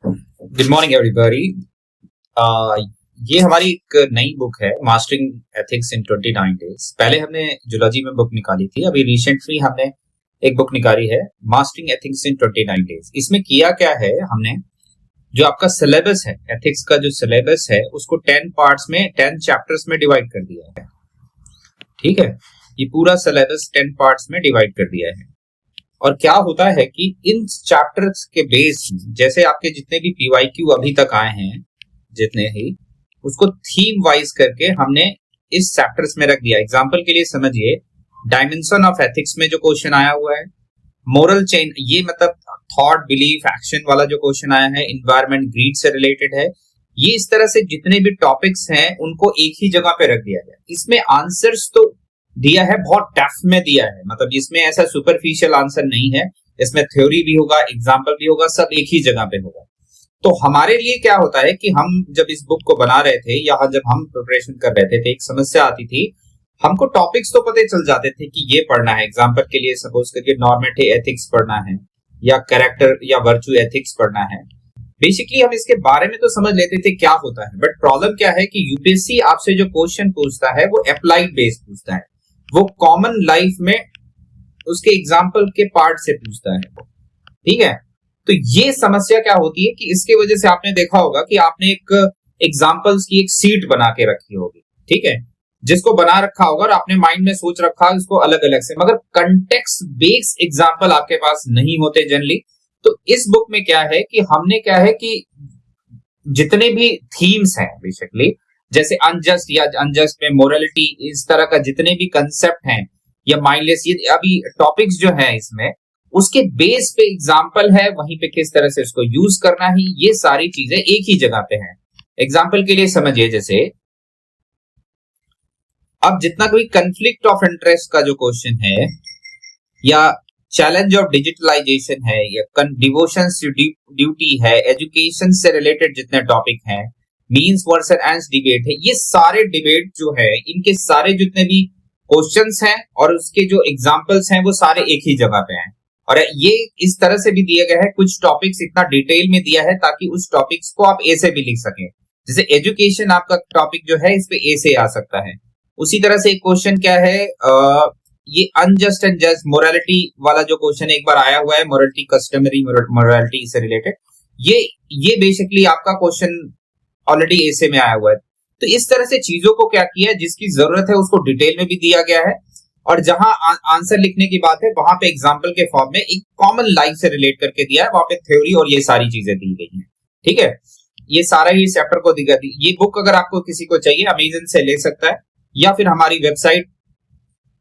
Good morning everybody. ये हमारी एक नई बुक है, मास्टरिंग एथिक्स इन 29 डेज। पहले हमने जूलॉजी में बुक निकाली थी, अभी रिसेंटली हमने एक बुक निकाली है, मास्टरिंग एथिक्स इन 29 डेज। इसमें किया क्या है, हमने जो आपका सिलेबस है, एथिक्स का जो सिलेबस है, उसको 10 पार्ट्स में 10 चैप्टर्स में डिवाइड कर दिया है। ठीक है, ये पूरा सिलेबस 10 पार्ट्स में डिवाइड कर दिया है। और क्या होता है कि इन चैप्टर्स के बेस, जैसे आपके जितने भी पीवाईक्यू अभी तक आए हैं, जितने ही, उसको थीम वाइज करके हमने इस चैप्टर्स में रख दिया। एग्जांपल के लिए समझिए, डायमेंशन ऑफ एथिक्स में जो क्वेश्चन आया हुआ है, मोरल चेन, ये मतलब थॉट बिलीफ एक्शन वाला जो क्वेश्चन आया है, इन्वायरमेंट ग्रीड से रिलेटेड है। ये इस तरह से जितने भी टॉपिक्स हैं उनको एक ही जगह पे रख दिया गया। इसमें आंसर्स तो दिया है, बहुत डेप्थ में दिया है, मतलब इसमें ऐसा सुपरफिशियल आंसर नहीं है। इसमें थ्योरी भी होगा, एग्जाम्पल भी होगा, सब एक ही जगह पे होगा। तो हमारे लिए क्या होता है कि हम जब इस बुक को बना रहे थे या जब हम प्रिपरेशन कर रहे थे, तो एक समस्या आती थी, हमको टॉपिक्स तो पता चल जाते थे कि ये पढ़ना है। एग्जाम्पल के लिए सपोज करके नॉर्मेटिव एथिक्स पढ़ना है, या कैरेक्टर या वर्चू एथिक्स पढ़ना है। बेसिकली हम इसके बारे में तो समझ लेते थे क्या होता है, बट प्रॉब्लम क्या है कि यूपीएससी आपसे जो क्वेश्चन पूछता है वो अप्लाइड बेस्ड पूछता है, वो कॉमन लाइफ में उसके एग्जाम्पल के पार्ट से पूछता है। ठीक है, तो ये समस्या क्या होती है कि इसके वजह से आपने देखा होगा कि आपने एक एग्जाम्पल्स की एक सीट बना के रखी होगी, ठीक है, जिसको बना रखा होगा और आपने माइंड में सोच रखा इसको अलग अलग से, मगर कंटेक्स्ट बेस्ड एग्जाम्पल आपके पास नहीं होते जनरली। तो इस बुक में क्या है कि हमने क्या है कि जितने भी थीम्स हैं बेसिकली, जैसे अनजस्ट या अनजस्ट में मोरलिटी, इस तरह का जितने भी कंसेप्ट हैं, या माइंडलेस, ये अभी टॉपिक्स जो है इसमें, उसके बेस पे एग्जाम्पल है, वहीं पे किस तरह से उसको यूज करना है, ये सारी चीजें एक ही जगह पे हैं। एग्जाम्पल के लिए समझिए, जैसे अब जितना कोई कंफ्लिक्ट ऑफ इंटरेस्ट का जो क्वेश्चन है, या चैलेंज ऑफ डिजिटलाइजेशन है, या डिवोशन ड्यूटी है, एजुकेशन से रिलेटेड जितने टॉपिक हैं, मीन्स वर्सेस एंड्स डिबेट है, ये सारे डिबेट जो है, इनके सारे जितने भी क्वेश्चंस हैं और उसके जो एग्जांपल्स हैं, वो सारे एक ही जगह पे हैं। और ये इस तरह से भी दिया गया है, कुछ टॉपिक्स इतना डिटेल में दिया है ताकि उस टॉपिक्स को आप ए से भी लिख सकें। जैसे एजुकेशन आपका टॉपिक जो है, इस पे ए से आ सकता है। उसी तरह से एक क्वेश्चन क्या है, ये अनजस्ट एंड जस्ट मोरालिटी वाला जो क्वेश्चन एक बार आया हुआ है, मोरालिटी कस्टमरी मोरालिटी से रिलेटेड, ये बेसिकली आपका क्वेश्चन ऑलरेडी ऐसे में आया हुआ है। तो इस तरह से चीजों को क्या किया है, जिसकी जरूरत है उसको डिटेल में भी दिया गया है, और जहां आंसर लिखने की बात है वहां पे एग्जाम्पल के फॉर्म में एक कॉमन लाइफ से रिलेट करके दिया है, वहां पे थ्योरी और ये सारी चीजें दी गई हैं। ठीक है, ये सारा ही चैप्टर को दिखा दी। ये बुक अगर आपको किसी को चाहिए, अमेजन से ले सकता है, या फिर हमारी वेबसाइट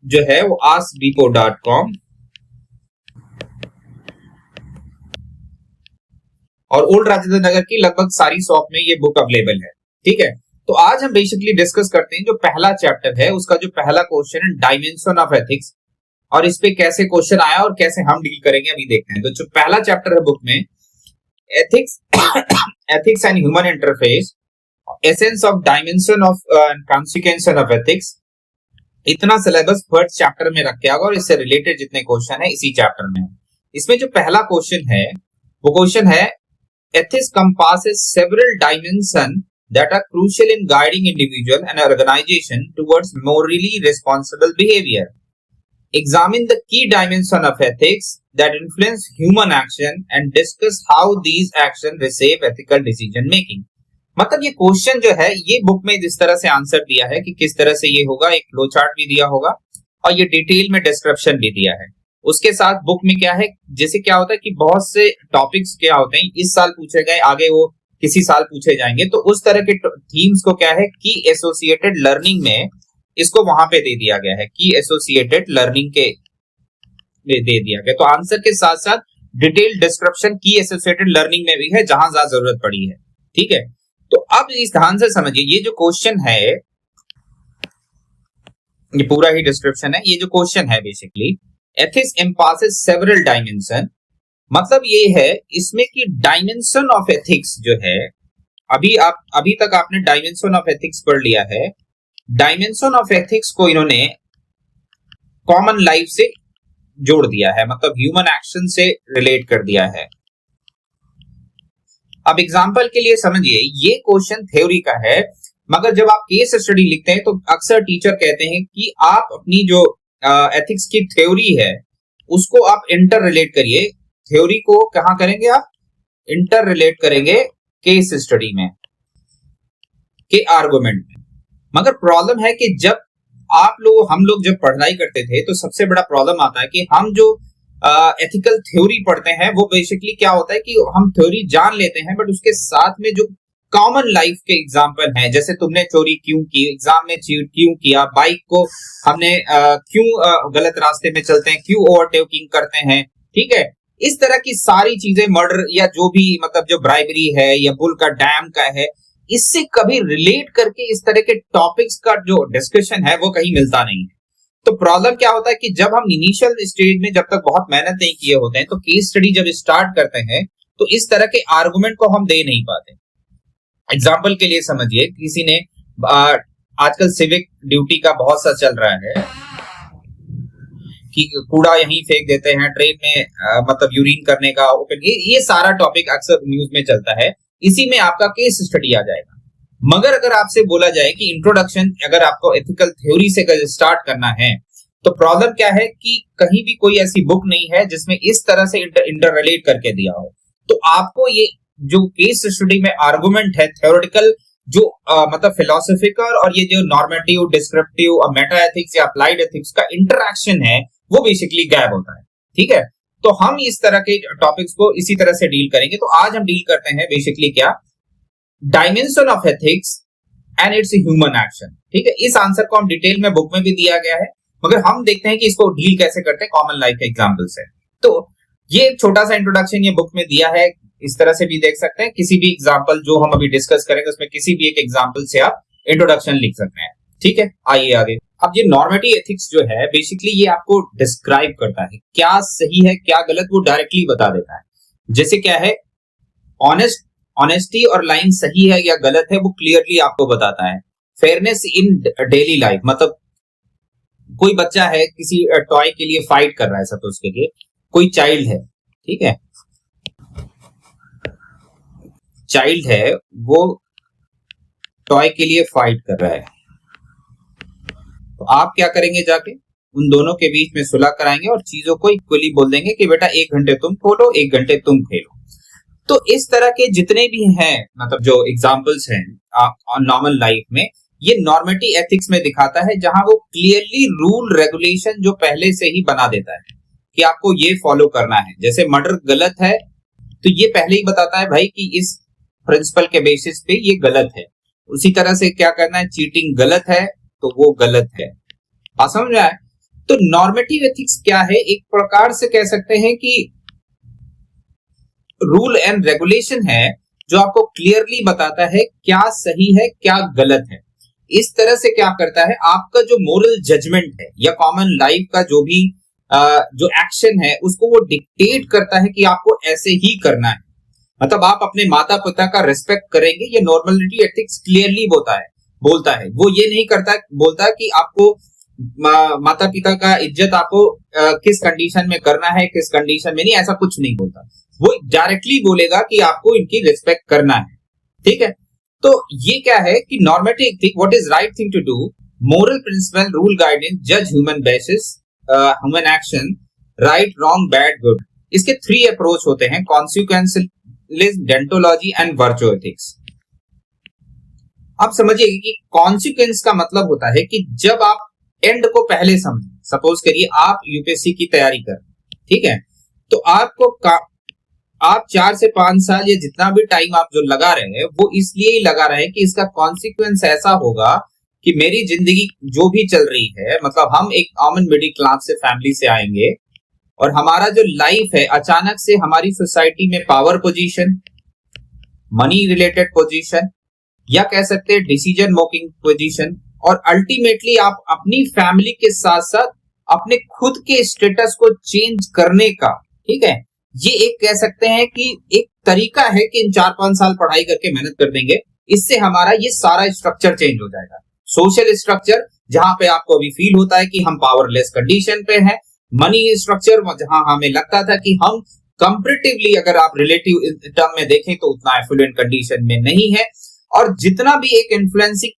जो है वो askdepot.com, और ओल्ड राजेंद्र नगर की लगभग सारी शॉप में ये बुक अवेलेबल है। ठीक है, तो आज हम बेसिकली डिस्कस करते हैं जो पहला चैप्टर है, उसका जो पहला क्वेश्चन है, डायमेंशन ऑफ एथिक्स, और इस पे कैसे क्वेश्चन आया और कैसे हम डील करेंगे अभी देखते हैं। तो जो पहला चैप्टर है बुक में, ethics ethics and human interface, essence of dimension of consequence of ethics, इतना सिलेबस फर्स्ट चैप्टर में रख के आएगा, और इससे रिलेटेड जितने क्वेश्चन है इसी चैप्टर में। इसमें जो पहला क्वेश्चन है वो क्वेश्चन है, ethics compasses several dimensions that are crucial in guiding individual and organization towards morally responsible behavior. Examine the key dimensions of ethics that influence human action and discuss how these actions reshape ethical decision making. मतलब ये question जो है, ये book में जिस तरह से answer दिया है कि किस तरह से ये होगा, एक फ्लो चार्ट भी दिया होगा और ये डिटेल में डिस्क्रिप्शन भी दिया है। उसके साथ बुक में क्या है, जैसे क्या होता है कि बहुत से टॉपिक्स क्या होते हैं, इस साल पूछे गए, आगे वो किसी साल पूछे जाएंगे, तो उस तरह के थीम्स को क्या है कि एसोसिएटेड लर्निंग में इसको वहां पे दे दिया गया है, कि एसोसिएटेड लर्निंग के दे दिया गया। तो आंसर के साथ साथ डिटेल डिस्क्रिप्शन की एसोसिएटेड लर्निंग में भी है, जहां ज्यादा जरूरत पड़ी है। ठीक है, तो अब इस ध्यान से समझिए, ये जो क्वेश्चन है, ये पूरा ही डिस्क्रिप्शन है। ये जो क्वेश्चन है बेसिकली, एथिक्स एम्पासेस सेवरल डायमेंशन, मतलब ये है इसमें कि डायमेंशन ऑफ एथिक्स जो है, अभी तक आपने डायमेंशन ऑफ एथिक्स पढ़ लिया है। डायमेंशन ऑफ एथिक्स को इन्होंने कॉमन लाइफ से जोड़ दिया है, मतलब ह्यूमन एक्शन से रिलेट कर दिया है। अब एग्जाम्पल के लिए समझिए, ये क्वेश्चन थ्योरी का है, मगर जब आप केस स्टडी लिखते हैं तो अक्सर टीचर कहते हैं कि आप अपनी जो एथिक्स की थ्योरी है उसको आप इंटर रिलेट करिए। थ्योरी को कहां करेंगे आप? इंटर रिलेट करेंगे केस स्टडी में, के आर्गुमेंट में। मगर प्रॉब्लम है कि जब हम लोग जब पढ़ाई करते थे तो सबसे बड़ा प्रॉब्लम आता है कि हम जो एथिकल थ्योरी पढ़ते हैं वो बेसिकली क्या होता है कि हम थ्योरी जान लेते हैं, बट उसके साथ में जो कॉमन लाइफ के एग्जाम्पल हैं, जैसे तुमने चोरी क्यों की, एग्जाम में चीट क्यों किया, बाइक को हमने क्यों गलत रास्ते में चलते हैं, क्यों ओवरटेकिंग करते हैं, ठीक है, इस तरह की सारी चीजें, मर्डर या जो भी मतलब जो ब्राइबरी है या बुल का डैम का है, इससे कभी रिलेट करके इस तरह के टॉपिक्स का जो डिस्कशन है वो कहीं मिलता नहीं है। तो प्रॉब्लम क्या होता है कि जब हम इनिशियल स्टेज में जब तक बहुत मेहनत नहीं किए होते हैं तो केस स्टडी जब स्टार्ट करते हैं तो इस तरह के आर्गुमेंट को हम दे नहीं पाते। एग्जाम्पल के लिए समझिए, किसी ने आजकल सिविक ड्यूटी का बहुत सा चल रहा है कि कूड़ा यहीं फेंक देते हैं ट्रेन में, मतलब यूरिन करने का ओपन, ये सारा टॉपिक अक्सर न्यूज में चलता है। इसी में आपका केस स्टडी आ जाएगा। मगर अगर आपसे बोला जाए कि इंट्रोडक्शन अगर आपको एथिकल थ्योरी से स्टार्ट करना है तो प्रॉब्लम क्या है कि कहीं भी कोई ऐसी बुक नहीं है जिसमें इस तरह से इंटर रिलेट करके दिया हो। तो आपको ये जो केस स्टडी में आर्गुमेंट है थ्योरेटिकल, जो मतलब फिलोसॉफिकल और ये जो नॉर्मेटिव, डिस्क्रिप्टिव और मेटा एथिक्स या अप्लाइड एथिक्स का इंटरैक्शन है वो बेसिकली गैप होता है। ठीक है, तो हम इस तरह के टॉपिक्स को इसी तरह से डील करेंगे। तो आज हम डील करते हैं बेसिकली क्या, dimension of ethics and it's human action. ठीक है, इस आंसर को हम डिटेल में बुक में भी दिया गया है, मगर हम देखते हैं कि इसको डील कैसे करते हैं कॉमन लाइफ के एग्जांपल से। तो ये एक छोटा सा इंट्रोडक्शन ये बुक में दिया है, इस तरह से भी देख सकते हैं। किसी भी एग्जांपल जो हम अभी डिस्कस करेंगे उसमें किसी भी एक एग्जांपल से आप इंट्रोडक्शन लिख सकते हैं। ठीक है, आइए आगे। अब ये नॉर्मेटिव एथिक्स जो है बेसिकली ये आपको डिस्क्राइब करता है क्या सही है क्या गलत, वो डायरेक्टली बता देता है। जैसे क्या है, ऑनेस्टी और लाइन सही है या गलत है वो क्लियरली आपको बताता है। फेयरनेस इन डेली लाइफ, मतलब कोई बच्चा है किसी टॉय के लिए फाइट कर रहा है, सपोज के लिए कोई चाइल्ड है, ठीक है, चाइल्ड है वो टॉय के लिए फाइट कर रहा है, तो आप क्या करेंगे, जाके उन दोनों के बीच में सुलह कराएंगे और चीजों को इक्वली बोल देंगे कि बेटा 1 घंटे तुम खेलो 1 घंटे तुम खेलो। तो इस तरह के जितने भी हैं मतलब जो एग्जांपल्स हैं नॉर्मल लाइफ में, ये नॉर्मेटिव एथिक्स में दिखाता है, जहां वो क्लियरली रूल रेगुलेशन जो पहले से ही बना देता है कि आपको ये फॉलो करना है। जैसे मर्डर गलत है तो ये पहले ही बताता है भाई कि इस प्रिंसिपल के बेसिस पे ये गलत है। उसी तरह से क्या करना है, चीटिंग गलत है तो वो गलत है। बात समझ में आए? तो नॉर्मेटिव एथिक्स क्या है, एक प्रकार से कह सकते हैं कि रूल एंड रेगुलेशन है जो आपको क्लियरली बताता है क्या सही है क्या गलत है। इस तरह से क्या करता है, आपका जो मोरल जजमेंट है या कॉमन लाइफ का जो भी जो एक्शन है उसको वो डिक्टेट करता है कि आपको ऐसे ही करना है। मतलब आप अपने माता पिता का रिस्पेक्ट करेंगे, ये नॉर्मेलिटी एथिक्स क्लियरली बोलता है। वो ये नहीं बोलता कि आपको माता पिता का इज्जत आपको किस कंडीशन में करना है किस कंडीशन में नहीं, ऐसा कुछ नहीं बोलता। वो डायरेक्टली बोलेगा कि आपको इनकी रिस्पेक्ट करना है। ठीक है, तो ये क्या है कि normative ethics, what is right thing to do, moral principle, rule guidance, जज human basis, human action, right wrong bad good. इसके 3 अप्रोच होते हैं, consequentialism, deontology and virtual ethics. आप समझिए कि कॉन्सिक्वेंस का मतलब होता है कि जब आप एंड को पहले समझें, सपोज करिए आप यूपीएससी की तैयारी कर, ठीक है, तो आप 4 से 5 साल या जितना भी टाइम आप जो लगा रहे हैं वो इसलिए ही लगा रहे हैं कि इसका कॉन्सिक्वेंस ऐसा होगा कि मेरी जिंदगी जो भी चल रही है, मतलब हम एक कॉमन मिडिल क्लास से फैमिली से आएंगे और हमारा जो लाइफ है अचानक से हमारी सोसाइटी में power position, money related position, या कह सकते हैं डिसीजन मेकिंग पोजीशन, और अल्टीमेटली आप अपनी फैमिली के साथ साथ अपने खुद के स्टेटस को चेंज करने का, ठीक है, ये एक कह सकते हैं कि एक तरीका है कि इन 4-5 साल पढ़ाई करके मेहनत कर देंगे, इससे हमारा ये सारा स्ट्रक्चर चेंज हो जाएगा। सोशल स्ट्रक्चर जहां पे आपको अभी फील होता है कि हम पावरलेस कंडीशन पे हैं, मनी स्ट्रक्चर जहां हमें लगता था कि हम कंपैरेटिवली अगर आप रिलेटिव टर्म में देखें तो उतना एफ्लुएंट कंडीशन में नहीं है। और जितना भी एक इन्फ्लुएंसिंग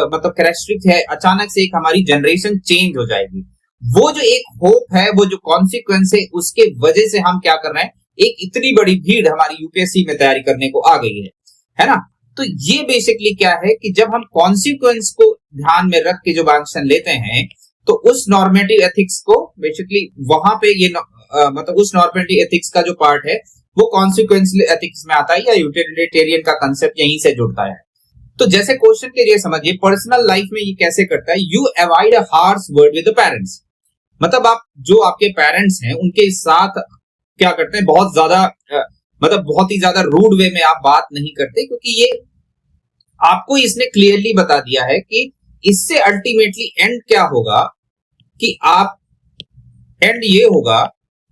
मतलब कैरेक्टरिस्टिक है, अचानक से एक हमारी जनरेशन चेंज हो जाएगी। वो जो एक होप है, वो जो कॉन्सिक्वेंस है, उसके वजह से हम क्या कर रहे हैं, एक इतनी बड़ी भीड़ हमारी यूपीएससी में तैयारी करने को आ गई है ना। तो ये बेसिकली क्या है कि जब हम कॉन्सिक्वेंस को ध्यान में रख के जो एक्शन लेते हैं, तो उस नॉर्मेटिव एथिक्स को बेसिकली वहां पे ये मतलब उस नॉर्मेटिव एथिक्स का जो पार्ट है वो कॉन्सिक्वेंशियल एथिक्स में आता है, या यूटिलिटेरियन का कंसेप्ट यहीं से जुड़ता है। तो जैसे क्वेश्चन के लिए समझिए, पर्सनल लाइफ में ये कैसे करता है, you avoid a harsh word with the parents. मतलब आप जो आपके पेरेंट्स हैं उनके साथ क्या करते हैं, बहुत ज्यादा मतलब बहुत ही ज्यादा रूड वे में आप बात नहीं करते, क्योंकि ये आपको इसने क्लियरली बता दिया है कि इससे अल्टीमेटली एंड क्या होगा कि आप एंड ये होगा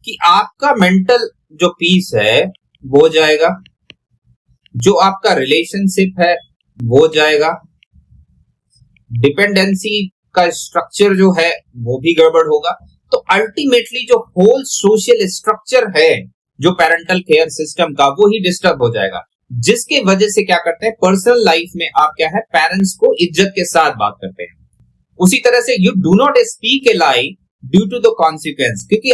कि आपका मेंटल जो पीस है वो जाएगा, जो आपका रिलेशनशिप है वो जाएगा, डिपेंडेंसी का स्ट्रक्चर जो है वो भी गड़बड़ होगा। तो अल्टीमेटली जो होल सोशल स्ट्रक्चर है जो पेरेंटल केयर सिस्टम का, वो ही डिस्टर्ब हो जाएगा, जिसके वजह से क्या करते हैं, पर्सनल लाइफ में आप क्या है, पेरेंट्स को इज्जत के साथ बात करते हैं। उसी तरह से you do not speak a lie due to the consequence, क्योंकि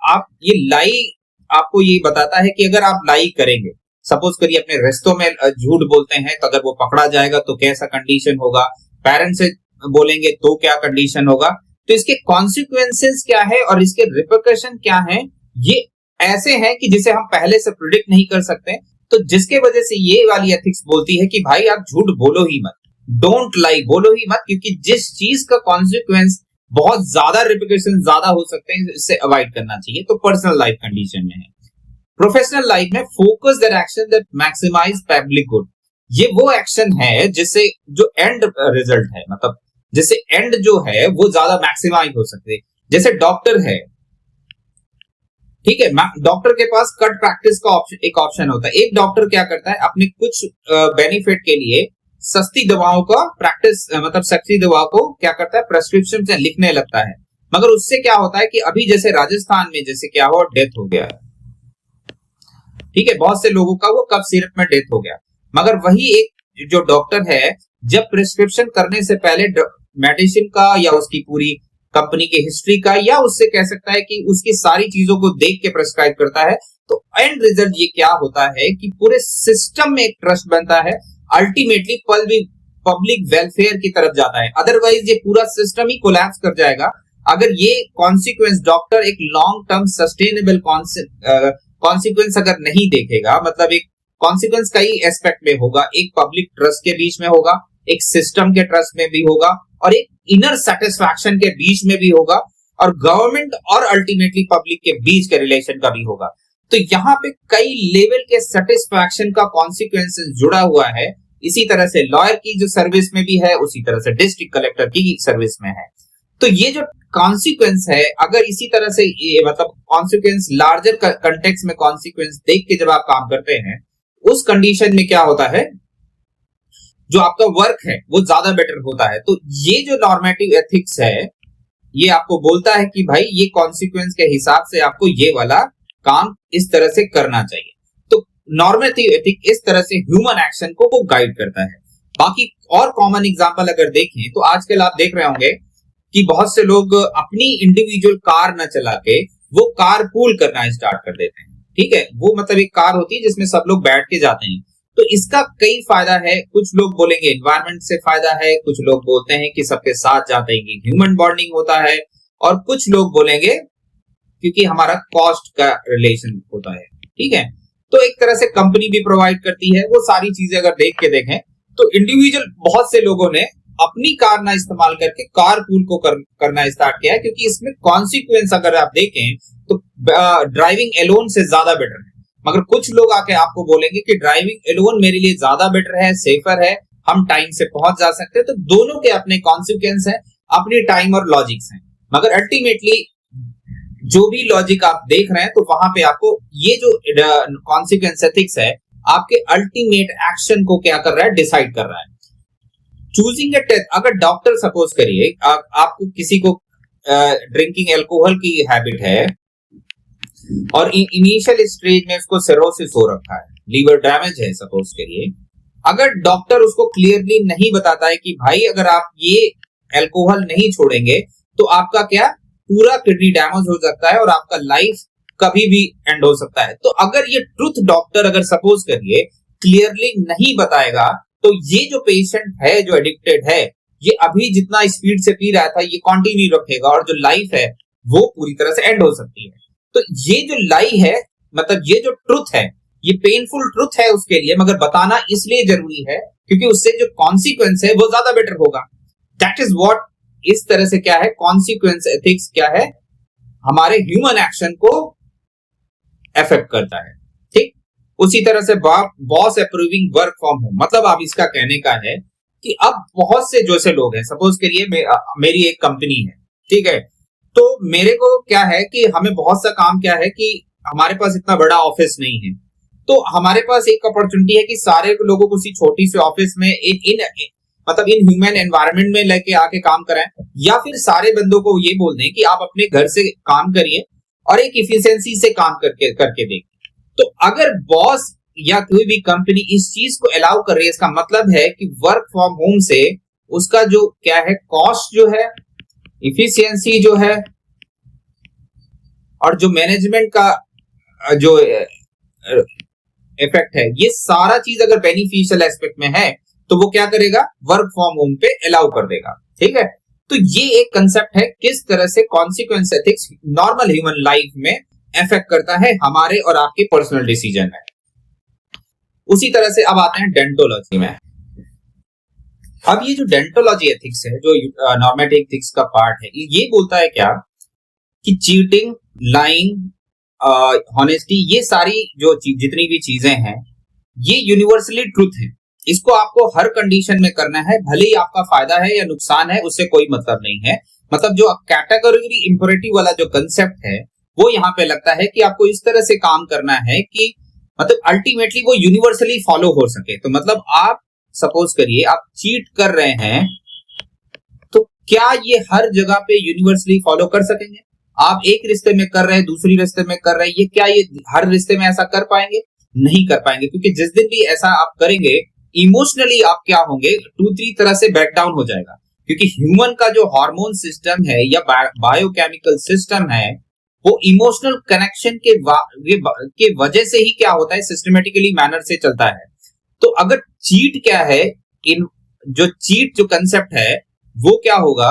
आप ये लाई आपको ये बताता है कि अगर आप लाई करेंगे, सपोज करिए अपने रिश्तों में झूठ बोलते हैं, तो अगर वो पकड़ा जाएगा तो कैसा कंडीशन होगा, पेरेंट्स से बोलेंगे तो क्या कंडीशन होगा। तो इसके कॉन्सिक्वेंसेस क्या है और इसके रिपरकशन क्या है, ये ऐसे हैं कि जिसे हम पहले से प्रिडिक्ट नहीं कर सकते। तो जिसके वजह से ये वाली एथिक्स बोलती है कि भाई आप झूठ बोलो ही मत, डोंट लाई, बोलो ही मत, क्योंकि जिस चीज का कॉन्सिक्वेंस बहुत ज्यादा रिपरकशन ज्यादा हो सकते हैं, इससे अवॉइड करना चाहिए। तो पर्सनल लाइफ कंडीशन में है। प्रोफेशनल लाइफ में focus that action that maximize public good, ये वो एक्शन है जिससे जो एंड रिजल्ट है, मतलब जिससे एंड जो है वो ज्यादा मैक्सिमाइज हो सकते हैं। जैसे डॉक्टर है, ठीक है, डॉक्टर के पास कट प्रैक्टिस का एक ऑप्शन होता है। एक डॉक्टर क्या करता है, अपने कुछ बेनिफिट के लिए सस्ती दवाओं का प्रैक्टिस, मतलब सस्ती दवा को क्या करता है, प्रेस्क्रिप्शन से लिखने लगता है। मगर उससे क्या होता है कि अभी जैसे राजस्थान में जैसे क्या हुआ, डेथ हो गया, ठीक है, बहुत से लोगों का वो कफ सिरप में डेथ हो गया। मगर वही एक जो डॉक्टर है, जब प्रिस्क्रिप्शन करने से पहले मेडिसिन का या उसकी पूरी कंपनी की हिस्ट्री का, या उससे कह सकता है कि उसकी सारी चीजों को देख के प्रेस्क्राइब करता है, तो एंड रिजल्ट ये क्या होता है कि पूरे सिस्टम में एक ट्रस्ट बनता है, अल्टीमेटली पब्लिक वेलफेयर की तरफ जाता है। अदरवाइज ये पूरा सिस्टम ही कोलैप्स कर जाएगा अगर ये कॉन्सिक्वेंस डॉक्टर एक लॉन्ग टर्म सस्टेनेबल कॉन्सिक्वेंस अगर नहीं देखेगा। मतलब एक कॉन्सिक्वेंस कई एस्पेक्ट में होगा, एक पब्लिक ट्रस्ट के बीच में होगा, एक सिस्टम के ट्रस्ट में भी होगा, और एक इनर सेटिस्फैक्शन के बीच में भी होगा, और गवर्नमेंट और अल्टीमेटली पब्लिक के बीच के रिलेशन का भी होगा। तो यहाँ पे कई लेवल के सेटिस्फैक्शन का कॉन्सिक्वेंसेस जुड़ा हुआ है। इसी तरह से लॉयर की जो सर्विस में भी है, उसी तरह से डिस्ट्रिक्ट कलेक्टर की सर्विस में है। तो ये जो कॉन्सिक्वेंस है, अगर इसी तरह से ये मतलब कॉन्सिक्वेंस लार्जर कंटेक्स्ट में कॉन्सिक्वेंस देख के जब आप काम करते हैं, उस कंडीशन में क्या होता है, जो आपका वर्क है वो ज्यादा बेटर होता है। तो ये जो नॉर्मेटिव एथिक्स है, ये आपको बोलता है कि भाई ये कॉन्सिक्वेंस के हिसाब से आपको ये वाला काम इस तरह से करना चाहिए। तो नॉर्मेटिव एथिक इस तरह से ह्यूमन एक्शन को गाइड करता है। बाकी और कॉमन एग्जांपल अगर देखें तो आजकल आप देख रहे होंगे कि बहुत से लोग अपनी इंडिविजुअल कार न चला के वो कार पूल करना स्टार्ट कर देते हैं। ठीक है, वो मतलब एक कार होती है जिसमें सब लोग बैठ के जाते हैं। तो इसका कई फायदा है। कुछ लोग बोलेंगे एनवायरनमेंट से फायदा है, कुछ लोग बोलते हैं कि सबके साथ जाते हैं कि ह्यूमन बॉन्डिंग होता है, और कुछ लोग बोलेंगे क्योंकि हमारा कॉस्ट का रिलेशन होता है। ठीक है, तो एक तरह से कंपनी भी प्रोवाइड करती है। वो सारी चीजें अगर देख के देखें तो इंडिविजुअल बहुत से लोगों ने अपनी कार ना इस्तेमाल करके कार पूल को करना स्टार्ट किया है, क्योंकि इसमें कॉन्सिक्वेंस अगर आप देखें तो ड्राइविंग एलोन से ज्यादा बेटर है। मगर कुछ लोग आके आपको बोलेंगे कि ड्राइविंग एलोन मेरे लिए ज्यादा बेटर है, सेफर है, हम टाइम से पहुंच जा सकते हैं। तो दोनों के अपने कॉन्सिक्वेंस है, अपनी टाइम और लॉजिक्स हैं। मगर अल्टीमेटली जो भी लॉजिक आप देख रहे हैं, तो वहां पे आपको ये जो कॉन्सिक्वेंस एथिक्स है आपके अल्टीमेट एक्शन को क्या कर रहा है, डिसाइड कर रहा है। चूजिंग ए टेस्ट, अगर डॉक्टर सपोज करिए आपको किसी को ड्रिंकिंग एल्कोहल की हैबिट है, और इनिशियल स्टेज में उसको सिरोसिस हो रखा है, लीवर डैमेज है सपोज करिए, अगर डॉक्टर उसको क्लियरली नहीं बताता है कि भाई अगर आप ये अल्कोहल नहीं छोड़ेंगे तो आपका क्या पूरा किडनी डैमेज हो सकता है और आपका लाइफ कभी भी एंड हो सकता है। तो अगर ये ट्रुथ डॉक्टर अगर सपोज करिए क्लियरली नहीं बताएगा तो ये जो पेशेंट है जो एडिक्टेड है ये अभी जितना स्पीड से पी रहा था ये कंटिन्यू रखेगा और जो लाइफ है वो पूरी तरह से एंड हो सकती है। तो ये जो लाई है मतलब ये जो ट्रुथ है ये पेनफुल ट्रुथ है उसके लिए, मगर बताना इसलिए जरूरी है क्योंकि उससे जो कॉन्सिक्वेंस है वो ज्यादा बेटर होगा। दैट इज व्हाट इस तरह से क्या है कॉन्सिक्वेंस एथिक्स क्या है हमारे ह्यूमन एक्शन को अफेक्ट करता है। ठीक उसी तरह से boss approving work from home, मतलब आप इसका कहने का है कि अब बहुत से जो से लोग हैं, सपोज करिए मेरी एक कंपनी है, ठीक है, तो मेरे को क्या है कि हमें बहुत सा काम क्या है कि हमारे पास इतना बड़ा ऑफिस नहीं है, तो हमारे पास एक अपॉर्चुनिटी है कि सारे लोगों को उसी छोटी सी ऑफिस में इन ह्यूमन एनवायरनमेंट में लेके आके काम कराएं, या फिर सारे बंदों को ये बोल दें कि आप अपने घर से काम करिए और एक इफिशिएंसी से काम करके दें। तो अगर बॉस या कोई भी कंपनी इस चीज को अलाउ कर रही है, इसका मतलब है कि वर्क फ्रॉम होम से उसका जो क्या है कॉस्ट जो है, इफिशियंसी जो है और जो मैनेजमेंट का जो इफेक्ट है, ये सारा चीज अगर बेनिफिशियल एस्पेक्ट में है तो वो क्या करेगा वर्क फ्रॉम होम पे अलाउ कर देगा। ठीक है, तो ये एक कंसेप्ट है किस तरह से consequence ethics normal human life में इफेक्ट करता है हमारे और आपके पर्सनल डिसीजन में। उसी तरह से अब आते हैं डेंटोलॉजी में। अब ये जो डेंटोलॉजी एथिक्स है जो नॉर्मेटिव एथिक्स का पार्ट है, ये बोलता है क्या कि चीटिंग, लाइंग, हॉनेस्टी, ये सारी जो जितनी भी चीजें हैं ये यूनिवर्सली ट्रूथ है। इसको आपको हर कंडीशन में करना है, भले ही आपका फायदा है या नुकसान है उससे कोई मतलब नहीं है। मतलब जो कैटेगरी इंपोरेटिव वाला जो कंसेप्ट है वो यहाँ पे लगता है कि आपको इस तरह से काम करना है कि मतलब अल्टीमेटली वो यूनिवर्सली फॉलो हो सके। तो मतलब आप सपोज करिए आप चीट कर रहे हैं तो क्या ये हर जगह पे यूनिवर्सली फॉलो कर सकेंगे? आप एक रिश्ते में कर रहे हैं, दूसरी रिश्ते में कर रहे हैं, ये क्या ये हर रिश्ते में ऐसा कर पाएंगे? नहीं कर पाएंगे, क्योंकि जिस दिन भी ऐसा आप करेंगे इमोशनली आप क्या होंगे 2-3 तरह से बैक डाउन हो जाएगा। क्योंकि ह्यूमन का जो हार्मोन सिस्टम है या बायोकेमिकल सिस्टम है वो इमोशनल कनेक्शन के वजह से ही क्या होता है सिस्टमेटिकली मैनर से चलता है। तो अगर चीट क्या है, इन जो चीट जो कंसेप्ट है वो क्या होगा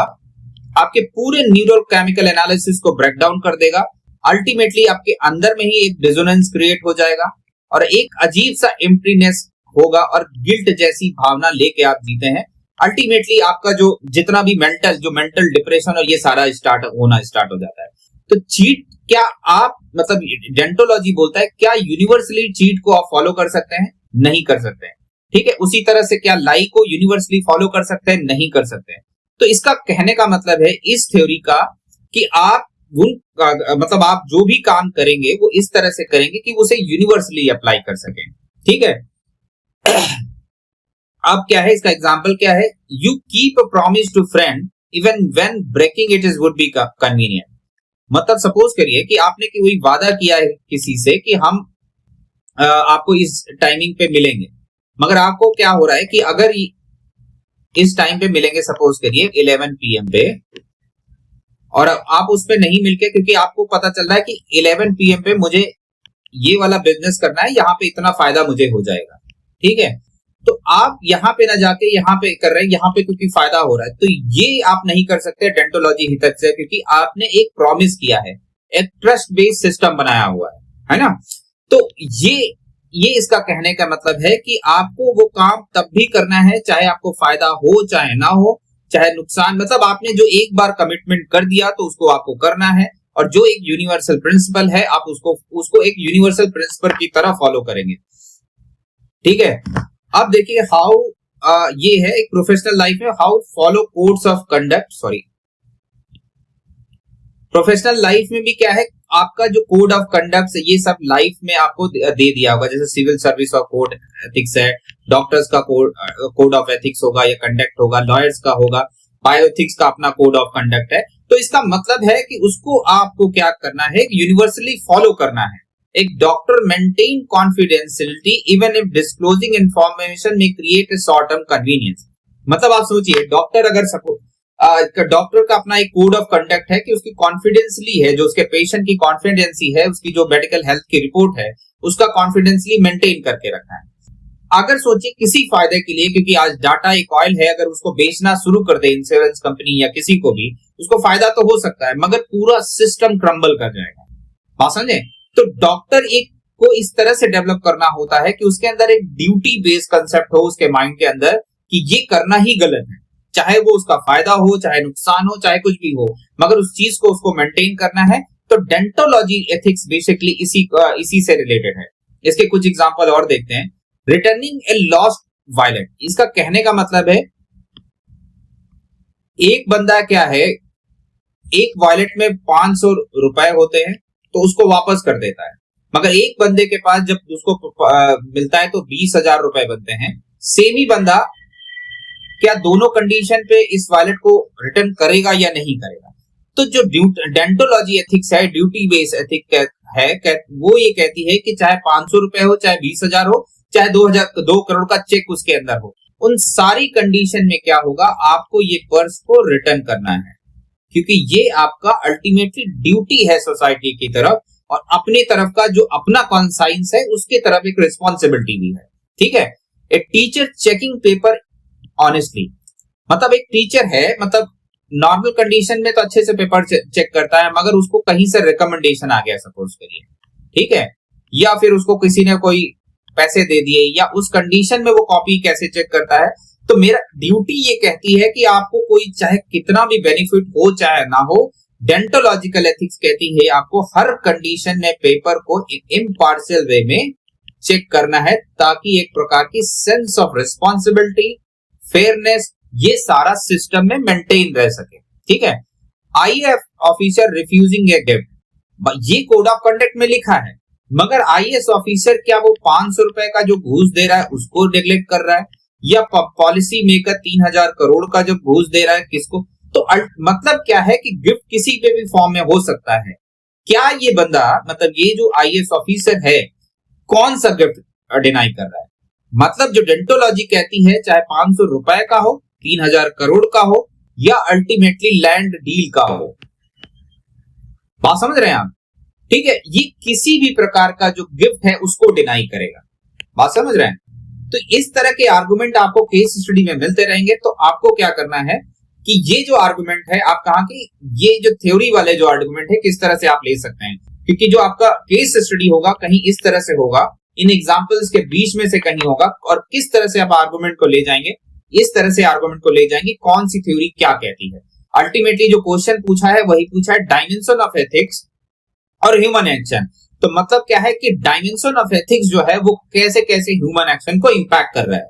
आपके पूरे न्यूरो केमिकल एनालिसिस को ब्रेक डाउन कर देगा। अल्टीमेटली आपके अंदर में ही एक डिसोनेंस क्रिएट हो जाएगा और एक अजीब सा एम्प्टीनेस होगा और गिल्ट जैसी भावना लेके आप जीते हैं। अल्टीमेटली आपका जो जितना भी मेंटल डिप्रेशन और ये सारा स्टार्ट हो जाता है। तो चीट क्या आप मतलब डेंटोलॉजी बोलता है क्या यूनिवर्सली चीट को आप फॉलो कर सकते हैं? नहीं कर सकते हैं। ठीक है, उसी तरह से क्या लाई को यूनिवर्सली फॉलो कर सकते हैं? नहीं कर सकते हैं। तो इसका कहने का मतलब है इस थ्योरी का कि आप मतलब आप जो भी काम करेंगे वो इस तरह से करेंगे कि उसे यूनिवर्सली अप्लाई कर सकें। ठीक है, अब क्या है इसका एग्जांपल क्या है, you keep a promise to friend even when breaking it is would be convenient. मतलब सपोज करिए कि आपने कोई वादा किया है किसी से कि हम आपको इस टाइमिंग पे मिलेंगे, मगर आपको क्या हो रहा है कि अगर इस टाइम पे मिलेंगे सपोज करिए 11 PM पे और आप उस पे नहीं मिलके, क्योंकि आपको पता चल रहा है कि 11 PM पे मुझे ये वाला बिजनेस करना है, यहाँ पे इतना फायदा मुझे हो जाएगा। ठीक है, तो आप यहाँ पे ना जाके यहाँ पे कर रहे हैं, यहाँ पे क्योंकि फायदा हो रहा है। तो ये आप नहीं कर सकते डेंटोलॉजी हितक से, क्योंकि आपने एक प्रॉमिस किया है, एक ट्रस्ट बेस्ड सिस्टम बनाया हुआ है ना। तो ये इसका कहने का मतलब है कि आपको वो काम तब भी करना है चाहे आपको फायदा हो चाहे ना हो, चाहे नुकसान, मतलब आपने जो एक बार कमिटमेंट कर दिया तो उसको आपको करना है। और जो एक यूनिवर्सल प्रिंसिपल है आप उसको एक यूनिवर्सल प्रिंसिपल की तरह फॉलो करेंगे। ठीक है, अब देखिए हाउ ये है एक प्रोफेशनल लाइफ में how follow codes of conduct. Professional life में भी क्या है आपका जो कोड ऑफ कंडक्ट ये सब लाइफ में आपको दे दिया होगा। जैसे सिविल सर्विस का कोड एथिक्स है, डॉक्टर्स का कोड ऑफ एथिक्स होगा या कंडक्ट होगा, लॉयर्स का होगा, बायोएथिक्स का अपना कोड ऑफ कंडक्ट है। तो इसका मतलब है कि उसको आपको क्या करना है, यूनिवर्सली फॉलो करना है। एक doctor maintain confidentiality even if disclosing information may create a short term convenience. मतलब आप सोचिए, डॉक्टर अगर डॉक्टर का अपना एक कोड ऑफ कंडक्ट है कि उसकी कॉन्फिडेंसली है, जो उसके पेशेंट की कॉन्फिडेंसी है, उसकी जो मेडिकल हेल्थ की रिपोर्ट है, उसका कॉन्फिडेंसली मेंटेन करके रखना है। अगर सोचिए किसी फायदे के लिए, क्योंकि आज डाटा एक ऑयल है, अगर उसको बेचना शुरू कर दे इंश्योरेंस कंपनी या किसी को भी, उसको फायदा तो हो सकता है, मगर पूरा सिस्टम क्रम्बल कर जाएगा। बात समझे? तो डॉक्टर एक को इस तरह से डेवलप करना होता है कि उसके अंदर एक ड्यूटी बेस्ड कंसेप्ट हो उसके माइंड के अंदर कि ये करना ही गलत है, चाहे वो उसका फायदा हो, चाहे नुकसान हो, चाहे कुछ भी हो, मगर उस चीज को उसको मेंटेन करना है। तो डेंटोलॉजी एथिक्स बेसिकली इसी से रिलेटेड है। इसके कुछ एग्जांपल और देखते हैं। रिटर्निंग ए लॉस्ट वायलेट, इसका कहने का मतलब है एक बंदा क्या है, एक वॉलेट में 500 रुपए होते हैं तो उसको वापस कर देता है, मगर एक बंदे के पास जब उसको मिलता है तो 20,000 रुपए बनते हैं। सेम ही बंदा क्या दोनों कंडीशन पे इस वॉलेट को रिटर्न करेगा या नहीं करेगा? तो जो डेंटोलॉजी एथिक्स है, ड्यूटी बेस्ड एथिक है, वो ये कहती है कि चाहे 500 रुपए हो, चाहे 20,000 हो, चाहे 2 करोड़ का चेक उसके अंदर हो, उन सारी कंडीशन में क्या होगा, आपको ये पर्स को रिटर्न करना है, क्योंकि ये आपका अल्टीमेटली ड्यूटी है सोसाइटी की तरफ, और अपने तरफ का जो अपना कॉन्साइंस है उसके तरफ एक रिस्पॉन्सिबिलिटी भी है। ठीक है? A teacher checking paper honestly, मतलब एक टीचर है, मतलब नॉर्मल कंडीशन में तो अच्छे से पेपर चेक करता है, मगर उसको कहीं से रिकमेंडेशन आ गया सपोज करिए, ठीक है, या फिर उसको किसी ने कोई पैसे दे दिए, या उस कंडीशन में वो कॉपी कैसे चेक करता है। तो मेरा ड्यूटी ये कहती है कि आपको कोई चाहे कितना भी बेनिफिट हो चाहे ना हो, डेंटोलॉजिकल एथिक्स कहती है आपको हर कंडीशन में पेपर को इम्पार्शियल वे में चेक करना है, ताकि एक प्रकार की सेंस ऑफ रिस्पॉन्सिबिलिटी, फेयरनेस, ये सारा सिस्टम में मेंटेन रह सके। ठीक है? IAS officer refusing a gift, ये कोड ऑफ कंडक्ट में लिखा है, मगर आईएएस ऑफिसर क्या वो 500 रुपए का जो घूस दे रहा है उसको नेग्लेक्ट कर रहा है, या पॉलिसी मेकर 3,000 करोड़ का जो घूस दे रहा है किसको? तो मतलब क्या है कि गिफ्ट किसी पे भी फॉर्म में हो सकता है। क्या ये बंदा, मतलब ये जो आईएएस ऑफिसर है, कौन सा गिफ्ट डिनाई कर रहा है? मतलब जो डेंटोलॉजी कहती है चाहे 500 रुपए का हो, 3,000 करोड़ का हो, या अल्टीमेटली लैंड डील का हो, बात समझ रहे हैं आप? ठीक है, ये किसी भी प्रकार का जो गिफ्ट है उसको डिनाई करेगा। बात समझ रहे हैं? तो इस तरह के आर्गुमेंट आपको केस स्टडी में मिलते रहेंगे। तो आपको क्या करना है कि ये जो आर्गुमेंट है आप कहां की, ये जो थ्योरी वाले जो आर्गुमेंट है किस तरह से आप ले सकते हैं, क्योंकि जो आपका केस स्टडी होगा कहीं इस तरह से होगा, इन एग्जांपल्स के बीच में से कहीं होगा, और किस तरह से आप आर्गुमेंट को ले जाएंगे, इस तरह से आर्गुमेंट को ले जाएंगे, कौन सी थ्योरी क्या कहती है। अल्टीमेटली जो क्वेश्चन पूछा है वही पूछा है, डायमेंशन ऑफ एथिक्स और ह्यूमन एक्शन। तो मतलब क्या है कि डायमेंशन ऑफ एथिक्स जो है वो कैसे कैसे ह्यूमन एक्शन को इंपैक्ट कर रहा है।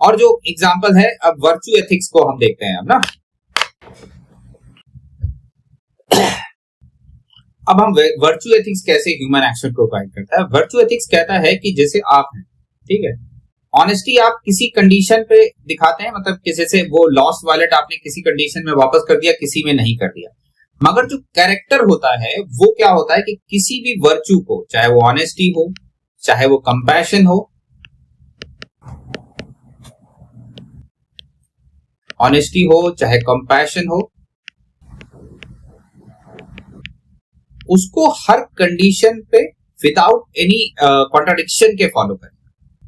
और जो एग्जांपल है, अब वर्चू एथिक्स को हम देखते हैं अब ना। अब हम वर्चू एथिक्स कैसे ह्यूमन एक्शन को गाइड करता है। वर्चू एथिक्स कहता है कि जैसे आप हैं, ठीक है, ऑनेस्टी आप किसी कंडीशन पे दिखाते हैं, मतलब किसी से वो लॉस्ट वॉलेट आपने किसी कंडीशन में वापस कर दिया, किसी में नहीं कर दिया। मगर जो कैरेक्टर होता है वो क्या होता है कि किसी भी वर्चू को, चाहे वो ऑनेस्टी हो, चाहे वो कंपैशन हो, ऑनेस्टी हो चाहे कंपैशन हो, उसको हर कंडीशन पे विदाउट एनी कॉन्ट्राडिक्शन के फॉलो करें।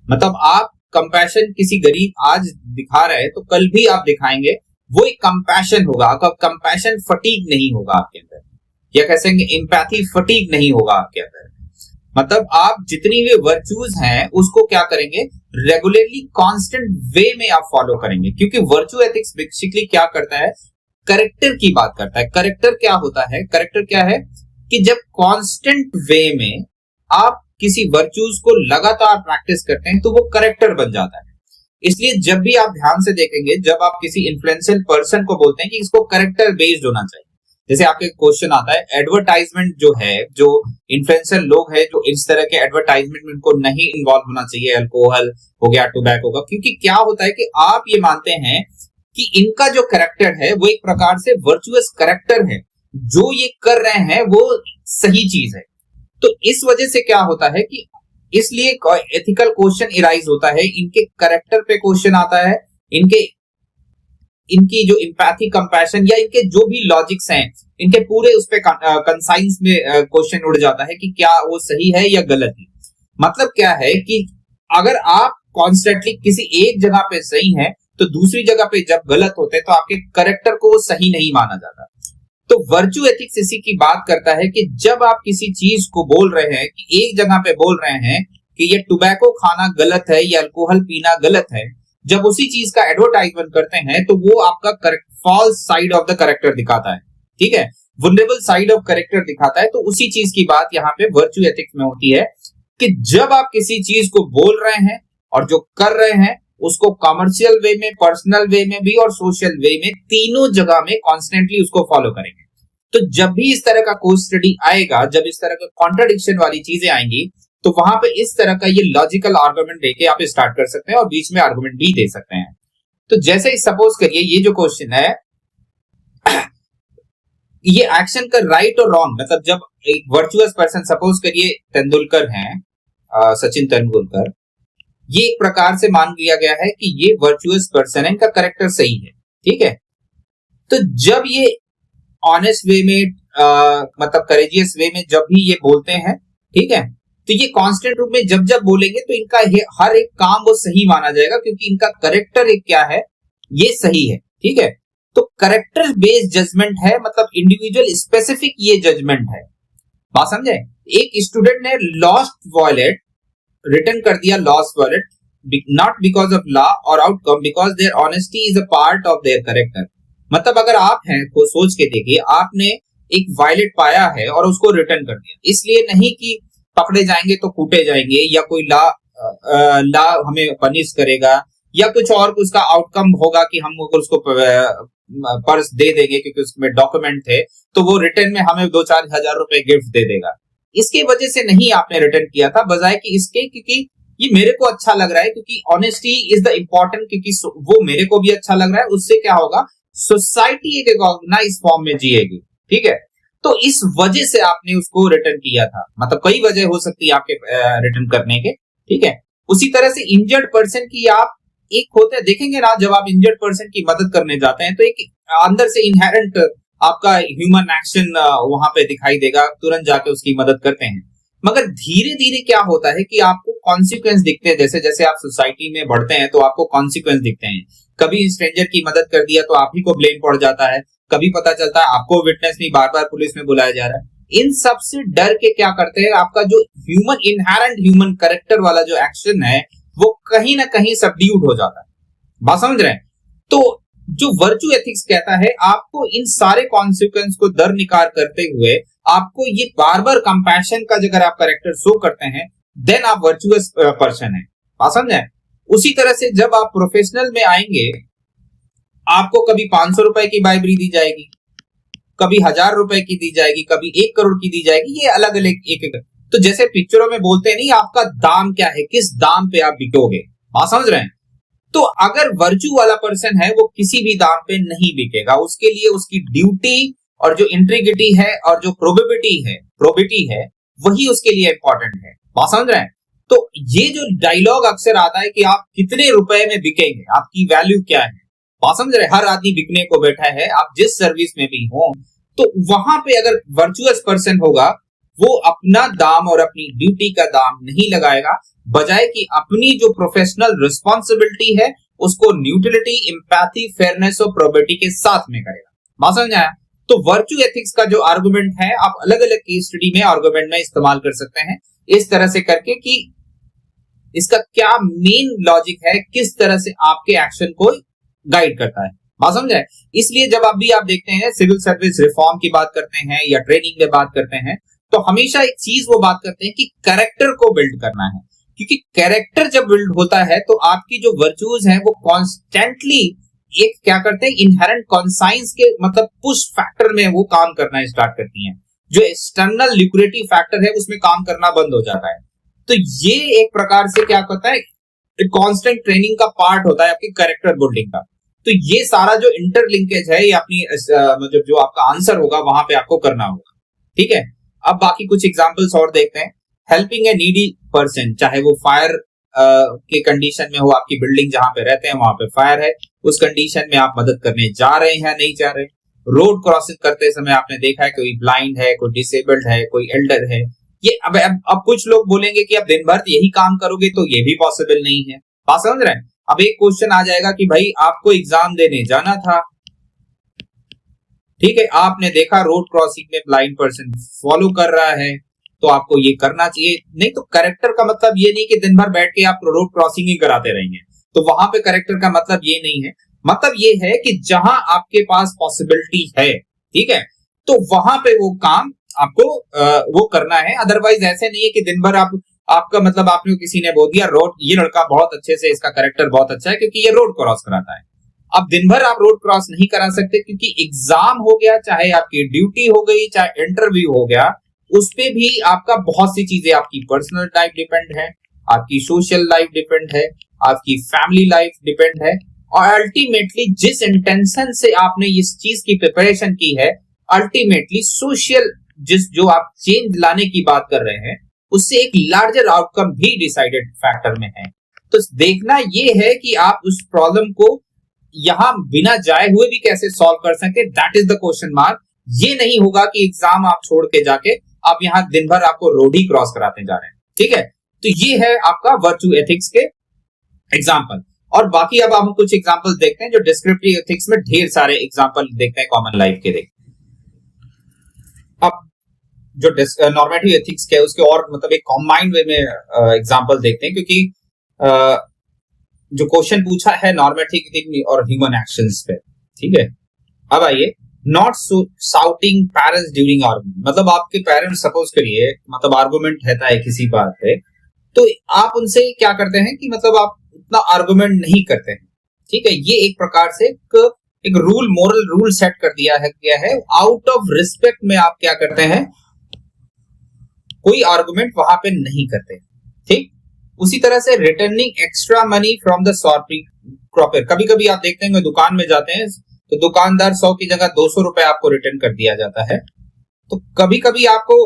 मतलब आप कंपैशन किसी गरीब आज दिखा रहे हैं तो कल भी आप दिखाएंगे, वो एक कंपैशन होगा, आपका कंपैशन फटीग नहीं होगा आपके अंदर, या कह सकेंगे एम्पैथी फटीग नहीं होगा आपके अंदर। मतलब आप जितनी भी वर्चूज हैं उसको क्या करेंगे, रेगुलरली कांस्टेंट वे में आप फॉलो करेंगे, क्योंकि वर्चू एथिक्स बेसिकली क्या करता है, कैरेक्टर की बात करता है। कैरेक्टर क्या होता है? कैरेक्टर क्या है कि जब कांस्टेंट वे में आप किसी वर्चूज को लगातार प्रैक्टिस करते हैं तो वो कैरेक्टर बन जाता है। इसलिए जब भी आप ध्यान से देखेंगे, जब आप किसी इन्फ्लुएंशियल पर्सन को बोलते हैं कि इसको कैरेक्टर बेस्ड होना चाहिए, जैसे आपके क्वेश्चन आता है एडवर्टाइजमेंट जो है, जो इन्फ्लुएंसर लोग हैं जो इस तरह के एडवर्टाइजमेंट में उनको नहीं इन्वॉल्व होना चाहिए, अल्कोहल हो गया, टोबैको का, क्योंकि क्या होता है कि आप ये मानते हैं कि इनका जो कैरेक्टर है वो एक प्रकार से वर्चुअस कैरेक्टर है, जो ये कर रहे हैं वो सही चीज है। तो इस वजह से क्या होता है कि इसलिए एथिकल क्वेश्चन इराइज होता है, इनके कैरेक्टर पे क्वेश्चन आता है, इनकी जो इम्पैथी कंपैशन या इनके जो भी लॉजिक्स हैं, इनके पूरे उस पे कंसाइंस में क्वेश्चन उड़ जाता है कि क्या वो सही है या गलत है। मतलब क्या है कि अगर आप कॉन्स्टेंटली किसी एक जगह पे सही है तो दूसरी जगह पे जब गलत होते हैं तो आपके कैरेक्टर को वो सही नहीं माना जाता। तो वर्च्यू एथिक्स इसी की बात करता है कि जब आप किसी चीज को बोल रहे हैं कि एक जगह पे बोल रहे हैं कि ये टोबैको खाना गलत है या अल्कोहल पीना गलत है, जब उसी चीज का एडवर्टाइजमेंट करते हैं तो वो आपका false side of the character दिखाता है, ठीक है, वल्नरेबल साइड ऑफ कैरेक्टर दिखाता है। तो उसी चीज की बात यहाँ पे वर्च्यू एथिक्स में होती है कि जब आप किसी चीज को बोल रहे हैं और जो कर रहे हैं उसको कमर्शियल वे में, पर्सनल वे में भी और सोशल वे में, तीनों जगह में कॉन्स्टेंटली उसको फॉलो करेंगे। तो जब भी इस तरह का कोई स्टडी आएगा, जब इस तरह का कॉन्ट्राडिक्शन वाली चीजें आएंगी, तो वहां पे इस तरह का ये लॉजिकल आर्गुमेंट देके आप स्टार्ट कर सकते हैं और बीच में आर्गुमेंट भी दे सकते हैं। तो जैसे सपोज करिए ये जो क्वेश्चन है ये एक्शन का राइट और रॉन्ग, मतलब जब एक वर्चुअस पर्सन, सपोज करिए तेंदुलकर हैं, सचिन तेंदुलकर, ये एक प्रकार से मान लिया गया है कि ये वर्चुअस पर्सन है, इनका कैरेक्टर सही है, ठीक है। तो जब ये ऑनेस्ट वे में मतलब करेजियस वे में जब भी ये बोलते हैं, ठीक है, तो ये कांस्टेंट रूप में जब जब बोलेंगे तो इनका हर एक काम वो सही माना जाएगा क्योंकि इनका कैरेक्टर एक क्या है, ये सही है, ठीक है। तो कैरेक्टर बेस्ड जजमेंट है, मतलब इंडिविजुअल स्पेसिफिक ये जजमेंट है। बात समझे? एक स्टूडेंट ने लॉस्ट वॉलेट रिटर्न कर दिया, lost wallet not because of law और outcome, because their honesty is a part of their character. मतलब अगर आप हैं को सोच के देखिए, आपने एक वॉलेट पाया है और उसको रिटर्न कर दिया, इसलिए नहीं कि पकड़े जाएंगे तो कूटे जाएंगे या कोई लॉ हमें पनिश करेगा या कुछ और उसका आउटकम होगा कि हम उसको पर्स दे देंगे क्योंकि उसमें डॉक्यूमेंट थे तो वो रिटर्न में हमें 2-4 हजार रुपए गिफ्ट दे देगा। इसके वजह से नहीं आपने रिटर्न किया था, बजाय कि इसके क्योंकि ये मेरे को अच्छा लग रहा है, क्योंकि ऑनेस्टी इज द इम्पोर्टेंट, क्योंकि वो मेरे को भी अच्छा लग रहा है, उससे क्या होगा, सोसाइटी एक ऑर्गेनाइज फॉर्म में जिएगी, ठीक है। तो इस वजह से आपने उसको रिटर्न किया था, मतलब कई वजह हो सकती है आपके रिटर्न करने के, ठीक है। उसी तरह से इंजर्ड पर्सन की आप एक होता है, देखेंगे ना, जब आप इंजर्ड पर्सन की मदद करने जाते हैं तो एक अंदर से इनहेरेंट आपका ह्यूमन एक्शन वहां पे दिखाई देगा, तुरंत जाके उसकी मदद करते हैं। मगर धीरे धीरे क्या होता है कि आपको कॉन्सिक्वेंस दिखते हैं, जैसे जैसे आप सोसाइटी में बढ़ते हैं तो आपको कॉन्सिक्वेंस दिखते हैं। कभी स्ट्रेंजर की मदद कर दिया तो आप ही को ब्लेम पड़ जाता है, कभी पता चलता है आपको विटनेस नहीं, बार बार पुलिस में बुलाया जा रहा है। इन सब से डर के क्या करते हैं, आपका जो ह्यूमन इनहेरेंट ह्यूमन कैरेक्टर वाला जो एक्शन है वो कहीं ना कहीं सबड्यूड हो जाता है। बात समझ रहे हैं? तो जो वर्च्यू एथिक्स कहता है, आपको इन सारे कॉन्सिक्वेंस को दरनिकार करते हुए आपको ये बार बार कंपैशन का अगर आप कैरेक्टर शो करते हैं, देन आप वर्चुअस पर्सन है। बात समझे? उसी तरह से जब आप प्रोफेशनल में आएंगे, आपको कभी 500 रुपए की बाइबरी दी जाएगी, कभी 1000 रुपए की दी जाएगी, कभी 1 करोड़ की दी जाएगी, ये अलग अलग एक। तो जैसे पिक्चरों में बोलते हैं नहीं, आपका दाम क्या है, किस दाम पे आप बिकोगे। बात समझ रहे हैं? तो अगर वर्च्यू वाला पर्सन है वो किसी भी दाम पे नहीं बिकेगा, उसके लिए उसकी ड्यूटी और जो इंटीग्रिटी है और जो प्रोबिटी है वही उसके लिए इंपॉर्टेंट है। बात समझ रहे हैं? तो ये जो डायलॉग अक्सर आता है कि आप कितने रुपए में बिकेंगे, आपकी वैल्यू क्या है, बात समझ रहे हैं? हर आदमी बिकने को बैठा है, आप जिस सर्विस में भी हो, तो वहां पे अगर वर्चुअस पर्सन होगा वो अपना दाम और अपनी ड्यूटी का दाम नहीं लगाएगा, बजाय कि अपनी जो प्रोफेशनल रिस्पॉन्सिबिलिटी है उसको न्यूट्रलिटी, एम्पैथी, फेयरनेस और प्रोबेटी के साथ में करेगा। बात समझ आया? तो वर्च्यू एथिक्स का जो आर्गुमेंट है आप अलग अलग केस स्टडी में आर्गुमेंट में इस्तेमाल कर सकते हैं, इस तरह से करके कि इसका क्या मेन लॉजिक है, किस तरह से आपके एक्शन को गाइड करता है। बात समझ आए? इसलिए जब आप देखते हैं सिविल सर्विस रिफॉर्म की बात करते हैं या ट्रेनिंग में बात करते हैं, तो हमेशा एक चीज वो बात करते हैं कि कैरेक्टर को बिल्ड करना है, क्योंकि कैरेक्टर जब बिल्ड होता है तो आपकी जो वर्चूज हैं वो कॉन्स्टेंटली एक क्या करते हैं, इनहेरेंट कॉन्साइंस के मतलब पुश फैक्टर में वो काम करना स्टार्ट करती हैं। जो एक्सटर्नल लिक्विडिटी फैक्टर है उसमें काम करना बंद हो जाता है। तो ये एक प्रकार से क्या होता है, कांस्टेंट ट्रेनिंग का पार्ट होता है आपकी कैरेक्टर बिल्डिंग का। तो ये सारा जो इंटरलिंकेज है ये अपनी मतलब जो आपका आंसर होगा वहां पे आपको करना होगा, ठीक है। अब बाकी कुछ एग्जांपल्स और देखते हैं। हेल्पिंग ए नीडी पर्सन, चाहे वो फायर के कंडीशन में हो, आपकी बिल्डिंग जहां पे रहते हैं वहां पे फायर है, उस कंडीशन में आप मदद करने जा रहे हैं नहीं जा रहे। रोड क्रॉसिंग करते समय आपने देखा है कोई ब्लाइंड है, कोई डिसेबल्ड है, कोई एल्डर है। ये अब कुछ लोग बोलेंगे कि अब दिन भर यही काम करोगे तो ये भी पॉसिबल नहीं है, बात समझ रहे हैं। अब एक क्वेश्चन आ जाएगा कि भाई आपको एग्जाम देने जाना था, ठीक है, आपने देखा रोड क्रॉसिंग में ब्लाइंड पर्सन फॉलो कर रहा है, तो आपको ये करना चाहिए। नहीं तो करेक्टर का मतलब ये नहीं कि दिन भर बैठ के आप रोड क्रॉसिंग ही कराते रहेंगे, तो वहां पे करेक्टर का मतलब ये नहीं है। मतलब ये है कि जहां आपके पास पॉसिबिलिटी है, ठीक है, तो वहां पे वो काम आपको वो करना है। अदरवाइज ऐसे नहीं है कि दिन भर आपका मतलब आपने किसी ने बोल दिया रोड, ये लड़का बहुत अच्छे से, इसका करेक्टर बहुत अच्छा है क्योंकि ये रोड क्रॉस कराता है। अब दिन भर आप रोड क्रॉस नहीं करा सकते क्योंकि एग्जाम हो गया, चाहे आपकी ड्यूटी हो गई, चाहे इंटरव्यू हो गया, उस पे भी आपका बहुत सी चीजें, आपकी पर्सनल लाइफ डिपेंड है, आपकी सोशल लाइफ डिपेंड है, आपकी फैमिली लाइफ डिपेंड है, और अल्टीमेटली जिस इंटेंशन से आपने इस चीज की प्रिपरेशन की है, अल्टीमेटली सोशल जो आप चेंज लाने की बात कर रहे हैं, उससे एक लार्जर आउटकम भी डिसाइडेड फैक्टर में है। तो देखना ये है कि आप उस प्रॉब्लम को यहां बिना जाए हुए भी कैसे सॉल्व कर सके, that is the question mark. ये नहीं होगा कि एग्जाम आप छोड़ के जाके आप यहां दिन भर आपको रोड ही क्रॉस कराते जा रहे हैं, ठीक है। तो ये है आपका वर्चू एथिक्स के एग्जाम्पल। और बाकी अब हम कुछ एग्जाम्पल देखते हैं जो डिस्क्रिप्टिव एथिक्स में ढेर सारे एग्जाम्पल देखते हैं कॉमन लाइफ के। देखते अब जो नॉर्मेटिव एथिक्स के उसके और मतलब एक कॉम्बाइंड वे में एग्जाम्पल देखते हैं, क्योंकि जो क्वेश्चन पूछा है नॉर्मेटिव और ह्यूमन एक्शंस पे, ठीक है। अब आइए, not shouting parents during argument, मतलब आपके पेरेंट्स सपोज करिए मतलब आर्गुमेंट रहता है किसी बात पे, तो आप उनसे क्या करते हैं कि मतलब आप उतना आर्गुमेंट नहीं करते हैं, ठीक है। ये एक प्रकार से एक रूल, मोरल रूल सेट कर दिया है आउट ऑफ रिस्पेक्ट में आप क्या करते हैं, कोई आर्गुमेंट वहां पे नहीं करते, ठीक। उसी तरह से returning extra money from the shopkeeper, कभी कभी आप देखते हैं दुकान में जाते हैं तो दुकानदार 100 की जगह 200 रुपए आपको रिटर्न कर दिया जाता है, तो कभी कभी आपको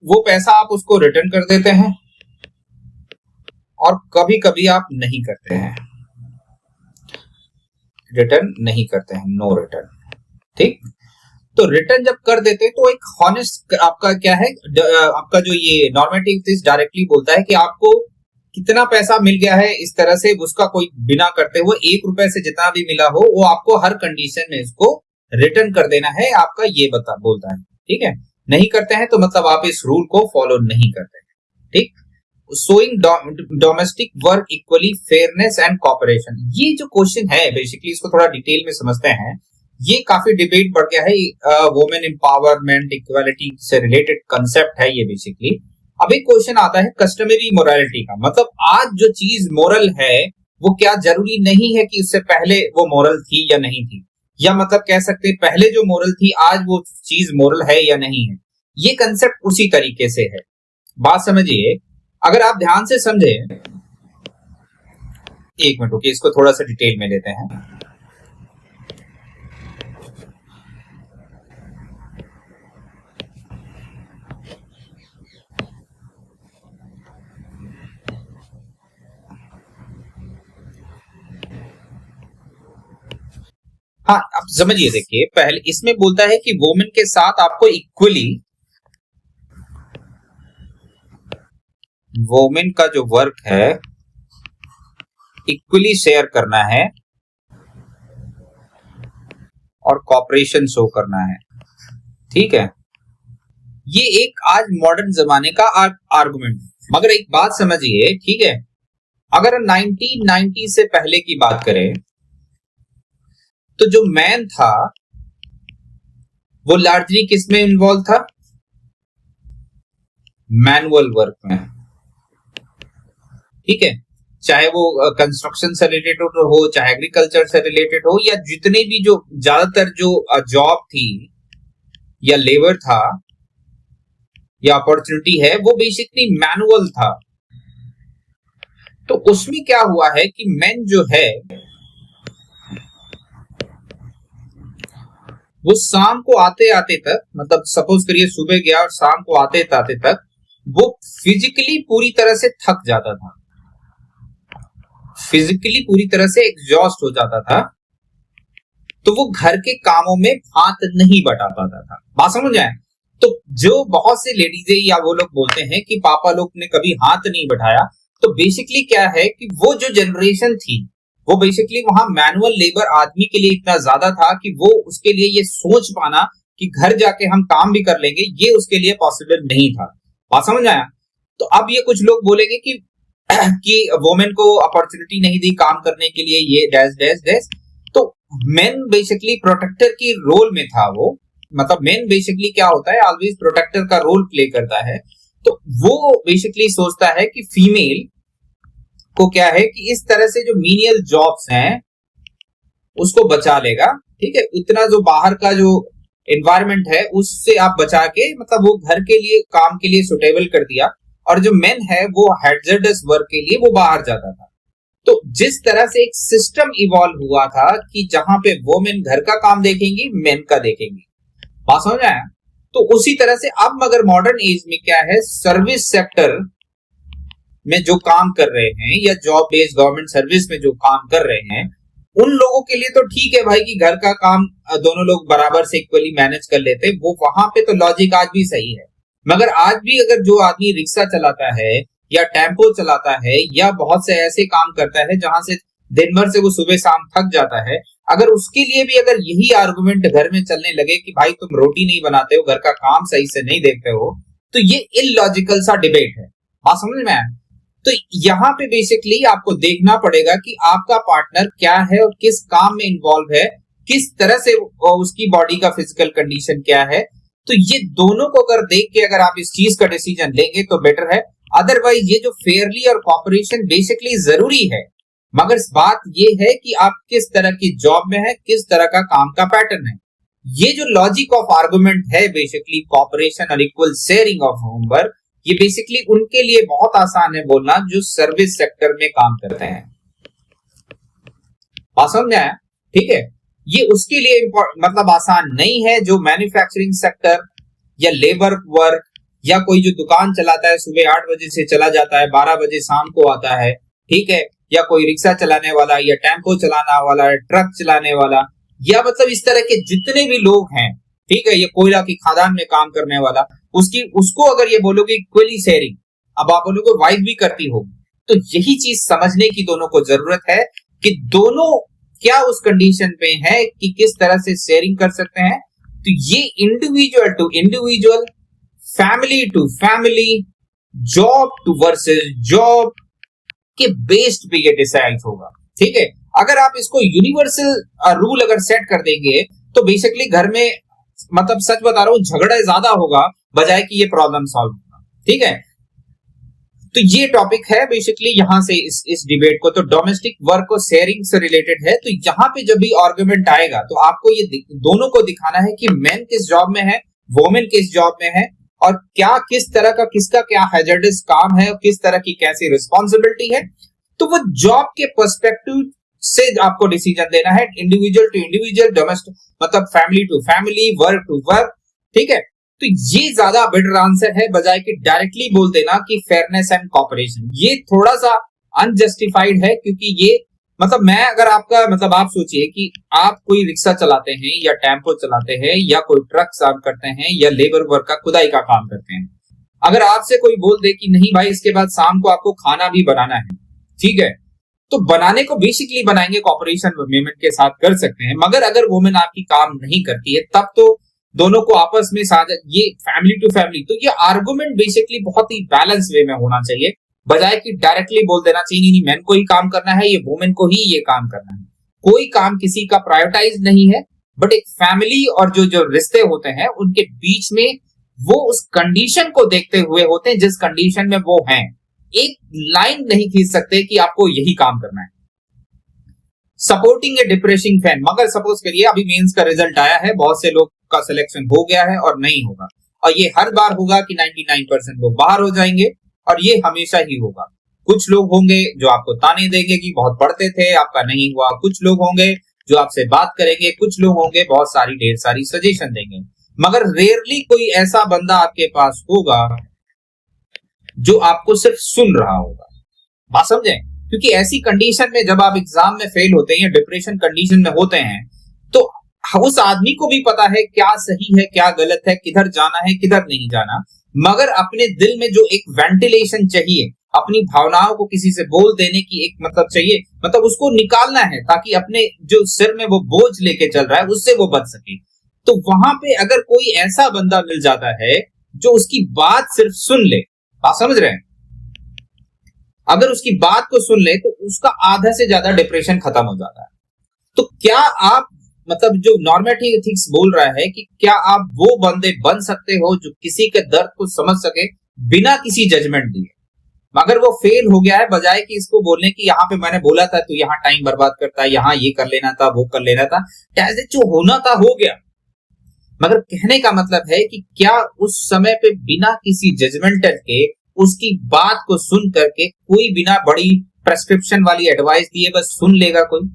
वो पैसा आप उसको रिटर्न कर देते हैं और कभी कभी आप नहीं करते हैं, रिटर्न नहीं करते हैं, नो रिटर्न, ठीक। तो रिटर्न जब कर देते हैं तो एक हॉनेस्ट आपका क्या है, आपका जो ये नॉर्मेटिव डायरेक्टली बोलता है कि आपको कितना पैसा मिल गया है, इस तरह से उसका कोई बिना करते हुए 1 रुपए से जितना भी मिला हो वो आपको हर कंडीशन में इसको रिटर्न कर देना है, आपका ये बोलता है, ठीक है। नहीं करते हैं तो मतलब आप इस रूल को फॉलो नहीं करते, ठीक। Showing domestic work equally fairness and cooperation, ये जो क्वेश्चन है बेसिकली इसको थोड़ा डिटेल में समझते हैं। ये काफी डिबेट बढ़ गया है, वुमेन एम्पावरमेंट इक्वालिटी से रिलेटेड कंसेप्ट है ये बेसिकली। अब एक क्वेश्चन आता है कस्टमरी मोरालिटी का, मतलब आज जो चीज मोरल है वो क्या जरूरी नहीं है कि उससे पहले वो मोरल थी या नहीं थी, या मतलब कह सकते हैं पहले जो मोरल थी आज वो चीज मोरल है या नहीं है। ये कंसेप्ट उसी तरीके से है, बात समझिए। अगर आप ध्यान से समझे, एक मिनट रुकिए, इसको थोड़ा सा डिटेल में लेते हैं। हाँ, अब समझिए, देखिए पहले इसमें बोलता है कि वुमेन के साथ आपको इक्वली, वुमेन का जो वर्क है इक्वली शेयर करना है और कॉपरेशन शो करना है, ठीक है। ये एक आज मॉडर्न जमाने का आर्गुमेंट। मगर एक बात समझिए, ठीक है, अगर 1990 से पहले की बात करें तो जो मैन था वो लार्जली किसमें इन्वॉल्व था, मैनुअल वर्क में, ठीक है। चाहे वो कंस्ट्रक्शन से रिलेटेड हो, चाहे एग्रीकल्चर से रिलेटेड हो, या जितने भी जो ज्यादातर जो जॉब थी या लेबर था या अपॉर्चुनिटी है वो बेसिकली मैनुअल था। तो उसमें क्या हुआ है कि मेन जो है वो शाम को आते आते तक, मतलब सपोज करिए सुबह गया और शाम को आते आते तक वो फिजिकली पूरी तरह से थक जाता था, फिजिकली पूरी तरह से एग्जॉस्ट हो जाता था, तो वो घर के कामों में हाथ नहीं बटा पाता था। बात समझ आए? तो जो बहुत से लेडीज या वो लोग बोलते हैं कि पापा लोग ने कभी हाथ नहीं बढ़ाया, तो बेसिकली क्या है कि वो जो जनरेशन थी वो बेसिकली वहां मैनुअल लेबर आदमी के लिए इतना ज्यादा था कि वो उसके लिए ये सोच पाना कि घर जाके हम काम भी कर लेंगे, ये उसके लिए पॉसिबल नहीं था। बात समझ आया? तो अब ये कुछ लोग बोलेंगे कि वोमेन को अपॉर्चुनिटी नहीं दी काम करने के लिए, ये डैश डैश डैश। तो मेन बेसिकली प्रोटेक्टर की रोल में था वो, मतलब मेन बेसिकली क्या होता है, ऑलवेज प्रोटेक्टर का रोल प्ले करता है। तो वो बेसिकली सोचता है कि फीमेल को क्या है कि इस तरह से जो मीनियल जॉब्स हैं उसको बचा लेगा, ठीक है, इतना जो बाहर का जो एनवायरमेंट है उससे आप बचा के, मतलब वो घर के लिए काम के लिए सुटेबल कर दिया, और जो मेन है वो हैजर्डस वर्क के लिए वो बाहर जाता था। तो जिस तरह से एक सिस्टम इवॉल्व हुआ था कि जहां पे वोमेन घर का काम देखेंगी, मेन का देखेंगी। बात समझ आया? तो उसी तरह से अब मगर मॉडर्न एज में क्या है, सर्विस सेक्टर में जो काम कर रहे हैं या जॉब बेस्ड गवर्नमेंट सर्विस में जो काम कर रहे हैं, उन लोगों के लिए तो ठीक है भाई कि घर का काम दोनों लोग बराबर से इक्वली मैनेज कर लेते, वो वहां पे तो लॉजिक आज भी सही है। मगर आज भी अगर जो आदमी रिक्शा चलाता है या टेम्पो चलाता है या बहुत से ऐसे काम करता है जहां से दिन भर से वो सुबह शाम थक जाता है, अगर उसके लिए भी अगर यही आर्गुमेंट घर में चलने लगे कि भाई तुम रोटी नहीं बनाते हो, घर का काम सही से नहीं देखते हो, तो ये इलॉजिकल सा डिबेट है। बात समझ में आया? तो यहाँ पे बेसिकली आपको देखना पड़ेगा कि आपका पार्टनर क्या है और किस काम में इन्वॉल्व है, किस तरह से उसकी बॉडी का फिजिकल कंडीशन क्या है। तो ये दोनों को अगर देख के अगर आप इस चीज का डिसीजन लेंगे तो बेटर है। अदरवाइज ये जो फेयरली और कॉपरेशन बेसिकली जरूरी है, मगर बात ये है कि आप किस तरह की जॉब में है, किस तरह का काम का पैटर्न है। ये जो लॉजिक ऑफ आर्गुमेंट है बेसिकली कॉपरेशन और इक्वल शेयरिंग ऑफ होमवर्क, ये बेसिकली उनके लिए बहुत आसान है बोलना जो सर्विस सेक्टर में काम करते हैं। बात समझ में आया? ठीक है, ये उसके लिए मतलब आसान नहीं है जो मैन्युफैक्चरिंग सेक्टर या लेबर वर्क या कोई जो दुकान चलाता है, सुबह 8 बजे से चला जाता है 12 बजे शाम को आता है, ठीक है, या कोई रिक्शा चलाने वाला या टेम्पो चलाने वाला, ट्रक चलाने वाला, या मतलब इस तरह के जितने भी लोग हैं, ठीक है, ये कोयला की खादान में काम करने वाला, उसको अगर ये बोलोगे इक्वली शेयरिंग, अब आप बोलोगे वाइफ भी करती होगी, तो यही चीज समझने की दोनों को जरूरत है कि दोनों क्या उस कंडीशन पे है कि किस तरह से शेयरिंग कर सकते हैं। तो ये individual to individual, family to family, job to versus job के बेस्ड पे ये डिसाइड होगा। ठीक है, अगर आप इसको यूनिवर्सल रूल अगर सेट कर देंगे तो बेसिकली घर में, मतलब सच बता रहा हूं, झगड़ा ज्यादा होगा बजाय कि ये प्रॉब्लम सॉल्व होगा। ठीक है, तो ये टॉपिक है बेसिकली यहां से इस डिबेट को, तो डोमेस्टिक वर्क और शेयरिंग से रिलेटेड है। तो यहां पे जब भी आर्गुमेंट आएगा तो आपको ये दोनों को दिखाना है कि मैन किस जॉब में है, वोमेन किस जॉब में है, और क्या किस तरह का किसका क्या हैजर्डस काम है और किस तरह की कैसी रिस्पॉन्सिबिलिटी है। तो वो जॉब के पर्सपेक्टिव से आपको डिसीजन देना है, इंडिविजुअल टू इंडिविजुअल, डोमेस्टिक मतलब family to family, work to work. ठीक है, तो ये ज्यादा बेटर आंसर है बजाय कि डायरेक्टली बोल देना कि फेयरनेस एंड कॉपरेशन। ये थोड़ा सा अनजस्टिफाइड है, क्योंकि ये मतलब मैं अगर आपका मतलब आप सोचिए कि आप कोई रिक्शा चलाते हैं या टेम्पो चलाते हैं या कोई ट्रक साफ करते हैं या लेबर वर्क का खुदाई का काम करते हैं, अगर आपसे कोई बोल दे कि नहीं भाई इसके बाद शाम को आपको खाना भी बनाना है, ठीक है, तो बनाने को बेसिकली बनाएंगे, कॉपरेशन वुमेन के साथ कर सकते हैं। मगर अगर वुमेन आपकी काम नहीं करती है तब तो दोनों को आपस में साथ, ये फैमिली टू फैमिली, तो ये आर्गुमेंट बेसिकली बहुत ही बैलेंस वे में होना चाहिए बजाय कि डायरेक्टली बोल देना चाहिए नहीं मैन को ही काम करना है, ये वुमेन को ही ये काम करना है। कोई काम किसी का प्रायोरिटाइज नहीं है, बट एक फैमिली और जो जो रिश्ते होते हैं उनके बीच में वो उस कंडीशन को देखते हुए होते हैं जिस कंडीशन में वो हैं। एक लाइन नहीं खींच सकते कि आपको यही काम करना है। सपोर्टिंग ए डिप्रेसिंग फैन, मगर सपोज करिए अभी मेंस का रिजल्ट आया है, बहुत से लोग का सिलेक्शन हो गया है और नहीं होगा, और ये हर बार होगा कि 99% लोग बाहर हो जाएंगे, और ये हमेशा ही होगा। कुछ लोग होंगे जो आपको ताने देंगे कि बहुत पढ़ते थे आपका नहीं हुआ, कुछ लोग होंगे जो आपसे बात करेंगे, कुछ लोग होंगे बहुत सारी ढेर सारी सजेशन देंगे, मगर रेयरली कोई ऐसा बंदा आपके पास होगा जो आपको सिर्फ सुन रहा होगा। बात समझे? क्योंकि ऐसी कंडीशन में जब आप एग्जाम में फेल होते हैं या डिप्रेशन कंडीशन में होते हैं, तो उस आदमी को भी पता है क्या सही है क्या गलत है, किधर जाना है किधर नहीं जाना, मगर अपने दिल में जो एक वेंटिलेशन चाहिए, अपनी भावनाओं को किसी से बोल देने की एक मतलब चाहिए, मतलब उसको निकालना है ताकि अपने जो सिर में वो बोझ लेके चल रहा है उससे वो बच सके। तो वहां पे अगर कोई ऐसा बंदा मिल जाता है जो उसकी बात सिर्फ सुन ले, आप समझ रहे हैं, अगर उसकी बात को सुन ले तो उसका आधा से ज्यादा डिप्रेशन खत्म हो जाता है। तो क्या आप मतलब जो नॉर्मेटिव एथिक्स बोल रहा है कि क्या आप वो बंदे बन सकते हो जो किसी के दर्द को समझ सके बिना किसी जजमेंट दिए, मगर वो फेल हो गया है, बजाय कि इसको बोलने की यहाँ पे मैंने बोला था तो यहाँ टाइम बर्बाद करता है, यहाँ ये कर लेना था वो कर लेना था, जो होना था हो गया। मगर कहने का मतलब है कि क्या उस समय पे बिना किसी जजमेंटल के उसकी बात को सुन करके कोई बिना बड़ी प्रेस्क्रिप्शन वाली एडवाइस दिए बस सुन लेगा कोई?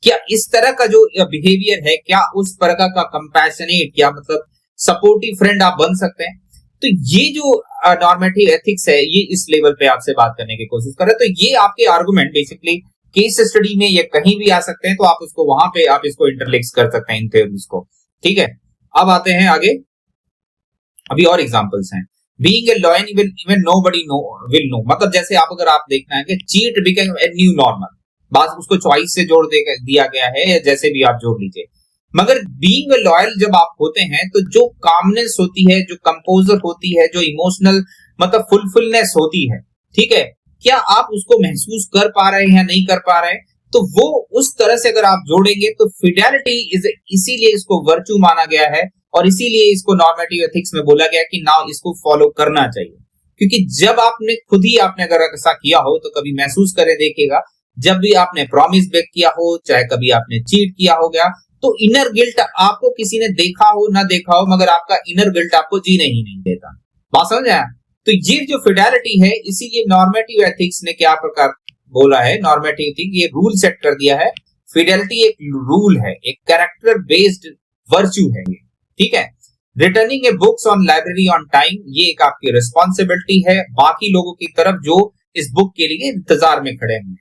क्या इस तरह का जो बिहेवियर है, क्या उस प्रकार का कंपैशनेट या मतलब सपोर्टिव फ्रेंड आप बन सकते हैं? तो ये जो नॉर्मेटिव एथिक्स है ये इस लेवल पे आपसे बात करने की कोशिश कर रहे हैं। तो ये आपके आर्गुमेंट बेसिकली केस स्टडी में ये कहीं भी आ सकते हैं, तो आप उसको वहां पे आप इसको इंटरलिंक्स कर सकते हैं इन थ्योरीज को। ठीक है, अब आते हैं आगे, अभी और एग्जांपल्स हैं। Being a loyal even nobody know will know, मतलब जैसे आप अगर आप देखना है कि cheat become a new normal, बात उसको चॉइस से जोड़ दिया गया है या जैसे भी आप जोड़ लीजिए। मगर बीइंग ए लॉयल जब आप होते हैं तो जो कामनेस होती है, जो कंपोजर होती है, जो इमोशनल मतलब फुलफिलनेस होती है, ठीक है, क्या आप उसको महसूस कर पा रहे हैं या नहीं कर पा रहे हैं? तो वो उस तरह से अगर आप जोड़ेंगे तो फिडेलिटी इसीलिए इसको वर्च्यू माना गया है और इसीलिए इसको नॉर्मेटिव एथिक्स में बोला गया कि नाउ इसको फॉलो करना चाहिए। क्योंकि जब आपने खुद ही आपने अगर ऐसा किया हो तो कभी महसूस करे देखिएगा, जब भी आपने प्रॉमिस ब्रेक किया हो, चाहे कभी आपने चीट किया हो गया, तो इनर गिल्ट आपको किसी ने देखा हो ना देखा हो, मगर आपका इनर गिल्ट आपको जीने ही नहीं देता। बात समझ आया? तो ये जो फिडेलिटी है, इसीलिए नॉर्मेटिव एथिक्स ने क्या प्रकार बोला है, नॉर्मेटिव एथिक्स ये रूल सेट कर दिया है। फिडेलिटी एक रूल है, एक कैरेक्टर बेस्ड वर्च्यू है ये, ठीक है। Returning A books on library on time, ये एक आपकी रिस्पॉन्सिबिलिटी है बाकी लोगों की तरफ जो इस बुक के लिए इंतजार में खड़े हैं।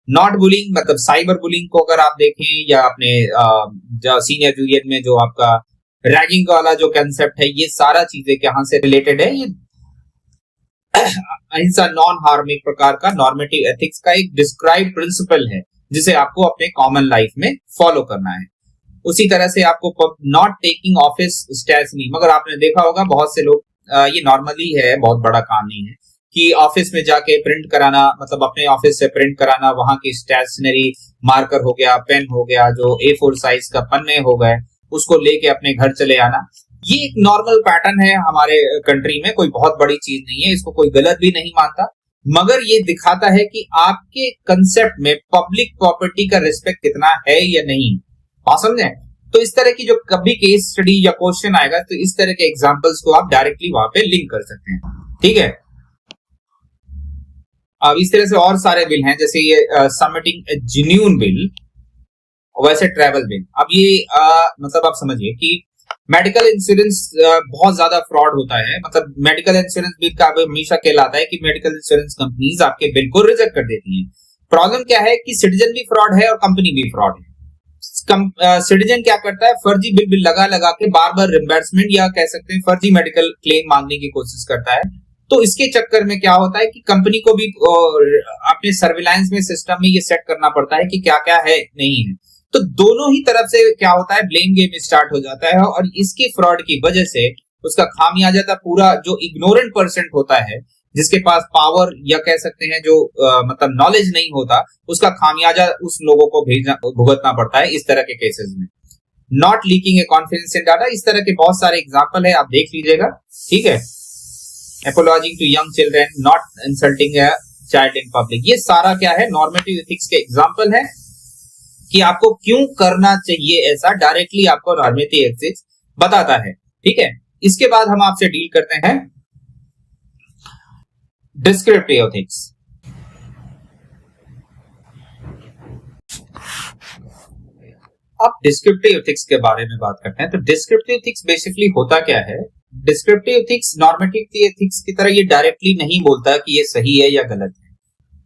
नॉट बुलिंग, मतलब साइबर बुलिंग को अगर आप देखें या अपने सीनियर जूनियर में जो आपका रैगिंग वाला जो कंसेप्ट है, ये सारा चीजें कहां से रिलेटेड है, ये अहिंसा नॉन हार्मिक प्रकार का नॉर्मेटिव एथिक्स का एक डिस्क्राइब प्रिंसिपल है जिसे आपको अपने कॉमन लाइफ में फॉलो करना है। उसी तरह से आपको नॉट टेकिंग ऑफिस स्टेशनरी, मगर आपने देखा होगा बहुत से लोग ये नॉर्मली है, बहुत बड़ा काम नहीं है कि ऑफिस में जाके प्रिंट कराना, मतलब अपने ऑफिस से प्रिंट कराना, वहां की स्टेशनरी मार्कर हो गया, पेन हो गया, जो A4 साइज का पन्ने हो गए, उसको लेके अपने घर चले आना। ये एक नॉर्मल पैटर्न है हमारे कंट्री में, कोई बहुत बड़ी चीज नहीं है, इसको कोई गलत भी नहीं मानता, मगर ये दिखाता है कि आपके कंसेप्ट में पब्लिक प्रॉपर्टी का रिस्पेक्ट कितना है या नहीं। आप समझे? तो इस तरह की जो कभी केस स्टडी या क्वेश्चन आएगा तो इस तरह के एग्जांपल्स को आप डायरेक्टली वहां पे लिंक कर सकते हैं, ठीक है। अब इस तरह से और सारे बिल हैं, जैसे ये सबमिटिंग जेन्युइन बिल, वैसे ट्रैवल बिल। अब ये मतलब आप समझिए कि मेडिकल इंश्योरेंस बहुत ज्यादा फ्रॉड होता है, मतलब मेडिकल इंश्योरेंस बिल का हमेशा कहलाता है कि मेडिकल इंश्योरेंस कंपनीज आपके बिल को रिजेक्ट कर देती हैं। प्रॉब्लम क्या है कि सिटीजन भी फ्रॉड है और कंपनी भी फ्रॉड है। सिटीजन क्या करता है, फर्जी बिल बिल लगा लगा के बार बार रिम्बर्समेंट या कह सकते हैं फर्जी मेडिकल क्लेम मांगने की कोशिश करता है। तो इसके चक्कर में क्या होता है कि कंपनी को भी अपने सर्विलांस में सिस्टम में ये सेट करना पड़ता है कि क्या क्या है नहीं है। तो दोनों ही तरफ से क्या होता है, ब्लेम गेम स्टार्ट हो जाता है और इसके फ्रॉड की वजह से उसका खामियाजा था पूरा जो इग्नोरेंट परसेंट होता है, जिसके पास पावर या कह सकते हैं जो मतलब नॉलेज नहीं होता, उसका खामियाजा उस लोगों को भुगतना पड़ता है इस तरह के केसेस में। Not leaking A confidential data, इस तरह के बहुत सारे एग्जांपल है, आप देख लीजिएगा, ठीक है। Apologising to young children, not insulting a child in public, ये सारा क्या है, नॉर्मेटिव एथिक्स के एग्जांपल है कि आपको क्यों करना चाहिए ऐसा, डायरेक्टली आपको नॉर्मेटिव एथिक्स बताता है, ठीक है। इसके बाद हम आपसे डील करते हैं डिस्क्रिप्टिव एथिक्स। अब डिस्क्रिप्टिव एथिक्स के बारे में बात करते हैं। तो डिस्क्रिप्टिव एथिक्स बेसिकली होता क्या है? डिस्क्रिप्टिव एथिक्स नॉर्मेटिव एथिक्स की तरह ये डायरेक्टली नहीं बोलता कि ये सही है या गलत है।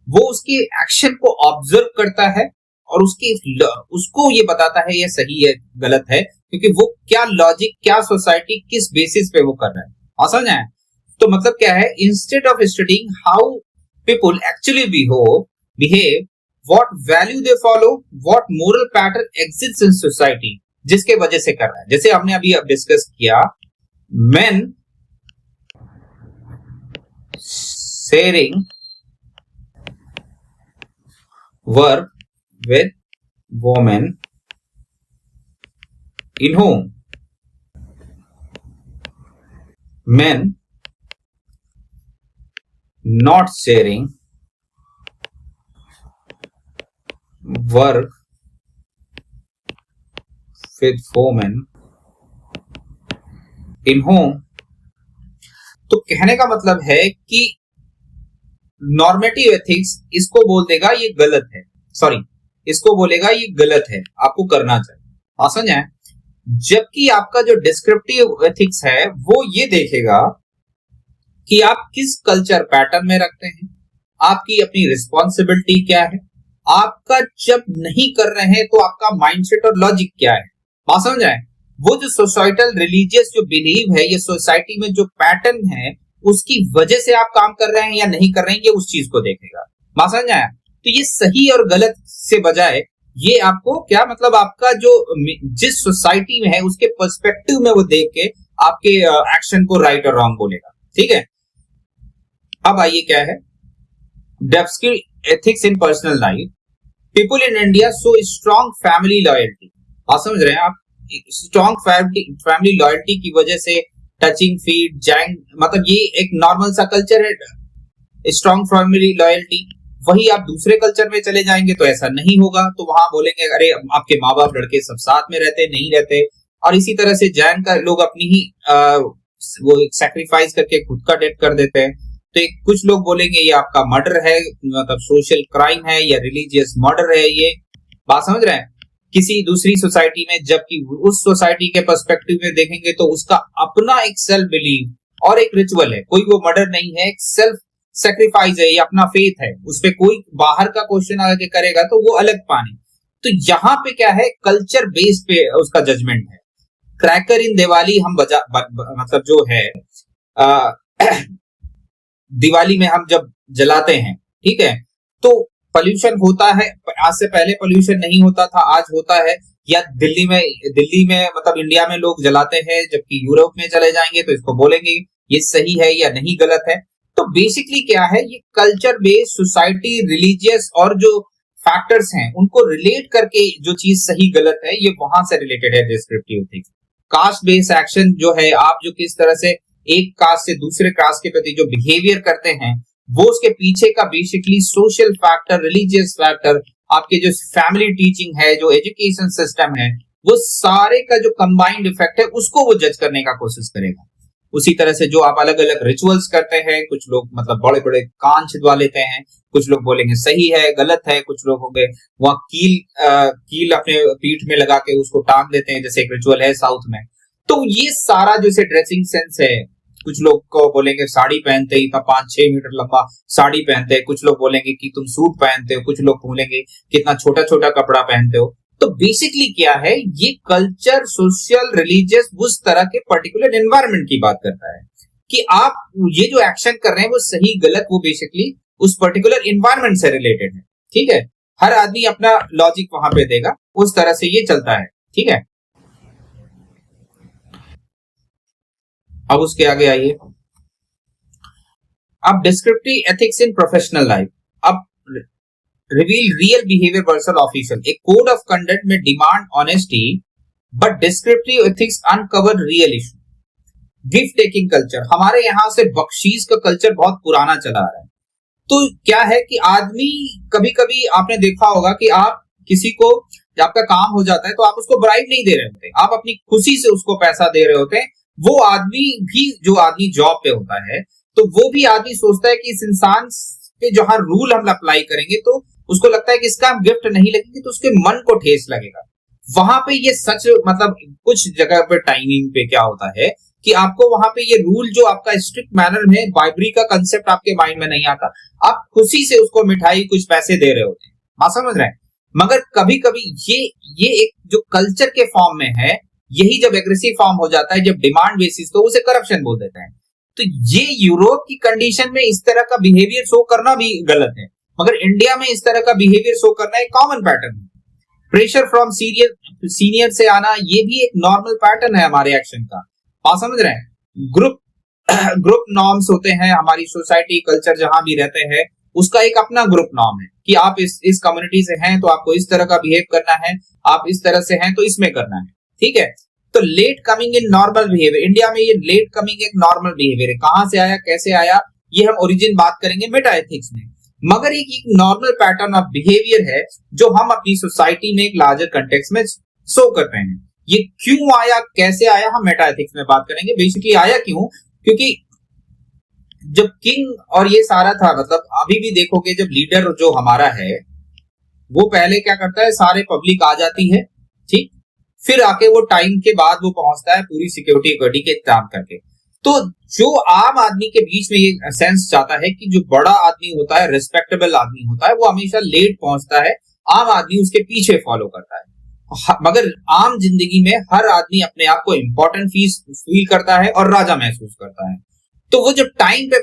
वो उसके एक्शन को ऑब्जर्व करता है और उसको ये बताता है ये सही है गलत है, क्योंकि वो क्या लॉजिक, क्या सोसाइटी, किस बेसिस पे वो कर रहा है। समझ आए? तो मतलब क्या है, instead of studying how people actually behave, what value they follow, what moral pattern exist in society, जिसके वजह से कर रहा है। जैसे हमने अभी डिस्कस किया, men sharing work with women in whom men not sharing work with women in whom। तो कहने का मतलब है कि नॉर्मेटिव एथिक्स इसको बोल देगा ये गलत है, इसको बोलेगा ये गलत है, आपको करना चाहिए। समझ आए? जबकि आपका जो डिस्क्रिप्टिव एथिक्स है वो ये देखेगा कि आप किस कल्चर पैटर्न में रखते हैं, आपकी अपनी रिस्पॉन्सिबिलिटी क्या है, आपका जब नहीं कर रहे हैं तो आपका माइंडसेट और लॉजिक क्या है। समझ आए? वो जो सोसाइटल रिलीजियस जो बिलीव है, ये सोसाइटी में जो पैटर्न है, उसकी वजह से आप काम कर रहे हैं या नहीं कर रहे हैं, ये उस चीज को देखेगा। समझ आया? तो ये सही और गलत से बजाय ये आपको क्या मतलब, आपका जो जिस सोसाइटी में है उसके पर्सपेक्टिव में वो देख के आपके एक्शन को राइट और रॉन्ग बोलेगा। ठीक है? अब आइए क्या है डेप्सकी ethics in personal life. People in India show strong family loyalty. आप समझ रहे हैं? आप स्ट्रॉन्ग फैमिली लॉयल्टी की वजह से टचिंग फीट जैंग, मतलब ये एक नॉर्मल सा कल्चर है स्ट्रॉन्ग फैमिली लॉयल्टी। वही आप दूसरे कल्चर में चले जाएंगे तो ऐसा नहीं होगा, तो वहां बोलेंगे अरे आपके माँ बाप लड़के सब साथ में रहते नहीं रहते। और इसी तरह से जैन का लोग अपनी ही वो सैक्रिफाइस करके खुद का डेथ कर देते हैं। तो कुछ लोग बोलेंगे ये आपका मर्डर है, मतलब सोशल क्राइम है या रिलीजियस मर्डर है। ये बात समझ रहे हैं? किसी दूसरी सोसाइटी में, जबकि उस सोसाइटी के पर्सपेक्टिव में देखेंगे तो उसका अपना एक सेल्फ बिलीव और एक रिचुअल है, कोई वो मर्डर नहीं है, एक सेल्फ सेक्रीफाइस है, ये अपना फेथ है, उस पर कोई बाहर का क्वेश्चन आके करेगा तो वो अलग पानी। तो यहाँ पे क्या है, कल्चर बेस्ड पे उसका जजमेंट है। क्रैकर इन दिवाली हम मतलब जो है दिवाली में हम जब जलाते हैं, ठीक है, तो पोल्यूशन होता है। आज से पहले पोल्यूशन नहीं होता था, आज होता है। या दिल्ली में मतलब इंडिया में लोग जलाते हैं, जबकि यूरोप में चले जाएंगे तो इसको बोलेंगे ये सही है या नहीं गलत है। तो बेसिकली क्या है, ये कल्चर बेस्ड सोसाइटी रिलीजियस और जो फैक्टर्स हैं उनको रिलेट करके जो चीज सही गलत है ये वहां से रिलेटेड है descriptive ethics. Caste based action जो है, आप जो किस तरह से एक कास्ट से दूसरे कास्ट के प्रति जो बिहेवियर करते हैं वो उसके पीछे का basically social factor, religious factor, आपके जो फैमिली टीचिंग है, जो एजुकेशन सिस्टम है, वो सारे का जो कंबाइंड इफेक्ट है उसको वो जज करने का कोशिश करेगा। उसी तरह से जो आप अलग अलग रिचुअल्स करते हैं, कुछ लोग मतलब बड़े बड़े कान छिदवा लेते हैं, कुछ लोग बोलेंगे सही है गलत है, कुछ लोग होंगे वहां कील अपने पीठ में लगा के उसको टांग देते हैं, जैसे एक रिचुअल है साउथ में। तो ये सारा जैसे ड्रेसिंग सेंस है, कुछ लोग को बोलेंगे साड़ी पहनते ही 5-6 मीटर लंबा साड़ी पहनते हैं, कुछ लोग बोलेंगे कि तुम सूट पहनते हो, कुछ लोग बोलेंगे कितना छोटा छोटा कपड़ा पहनते हो। तो बेसिकली क्या है, ये कल्चर, सोशल, रिलीजियस उस तरह के पर्टिकुलर एनवायरनमेंट की बात करता है कि आप ये जो एक्शन कर रहे हैं वो सही गलत, वो बेसिकली उस पर्टिकुलर एनवायरनमेंट से रिलेटेड है। ठीक है? हर आदमी अपना लॉजिक वहां पे देगा, उस तरह से ये चलता है। ठीक है? अब उसके आगे आइए, अब descriptive ethics in professional life. अब reveal real behaviour versus official. एक code of conduct may demand honesty, but descriptive ethics uncover real issue. Gift taking culture, हमारे यहां से बख्शीश का कल्चर बहुत पुराना चला आ रहा है। तो क्या है कि आदमी, कभी कभी आपने देखा होगा कि आप किसी को, जब आपका काम हो जाता है तो आप उसको ब्राइब नहीं दे रहे होते, आप अपनी खुशी से उसको पैसा दे रहे होते हैं। वो आदमी भी, जो आदमी जॉब पे होता है, तो वो भी आदमी सोचता है कि इस इंसान पे जहां रूल हम अप्लाई करेंगे तो उसको लगता है कि इसका हम गिफ्ट नहीं लगेंगे तो उसके मन को ठेस लगेगा। वहां पे ये सच मतलब कुछ जगह पे टाइमिंग पे क्या होता है कि आपको वहां पे ये रूल जो आपका स्ट्रिक्ट मैनर में बाइबरी का कंसेप्ट आपके माइंड में नहीं आता, आप खुशी से उसको मिठाई कुछ पैसे दे रहे होते हैं, आप समझ रहे हैं। मगर कभी कभी ये एक जो कल्चर के फॉर्म में है, यही जब एग्रेसिव फॉर्म हो जाता है, जब डिमांड बेसिस, तो उसे करप्शन बोल देते हैं। तो ये यूरोप की कंडीशन में इस तरह का बिहेवियर शो करना भी गलत है, मगर इंडिया में इस तरह का बिहेवियर शो करना एक कॉमन पैटर्न है। प्रेशर फ्रॉम सीनियर से आना, ये भी एक नॉर्मल पैटर्न है हमारे एक्शन का, आप समझ रहे हैं। ग्रुप ग्रुप नॉर्म्स होते हैं, हमारी सोसाइटी कल्चर जहां भी रहते हैं उसका एक अपना ग्रुप नॉर्म है कि आप इस कम्युनिटी से हैं तो आपको इस तरह का बिहेव करना है, आप इस तरह से हैं तो इसमें करना है, ठीक है। तो late coming in normal behaviour, India में ये लेट कमिंग एक नॉर्मल बिहेवियर है। कहां से आया, कैसे आया, ये हम ओरिजिन बात करेंगे मेटा एथिक्स में, मगर एक नॉर्मल पैटर्न ऑफ बिहेवियर है जो हम अपनी सोसाइटी में एक लार्जर कंटेक्स्ट में शो करते हैं। ये क्यों आया, कैसे आया, हम मेटा एथिक्स में बात करेंगे। बेसिकली आया क्यों, क्योंकि जब किंग और ये सारा था, मतलब अभी भी देखोगे जब लीडर जो हमारा है वो पहले क्या करता है, सारे पब्लिक आ जाती है, ठीक, फिर आके वो टाइम के बाद वो पहुंचता है पूरी सिक्योरिटी गार्ड के इंतजाम करके। तो जो आम आदमी के बीच में ये सेंस जाता है कि जो बड़ा आदमी होता है, रिस्पेक्टेबल आदमी होता है, वो हमेशा लेट पहुंचता है, आम आदमी उसके पीछे फॉलो करता है। मगर आम जिंदगी में हर आदमी अपने आप को इंपॉर्टेंट फील करता है और राजा महसूस करता है। तो वो जब टाइम पे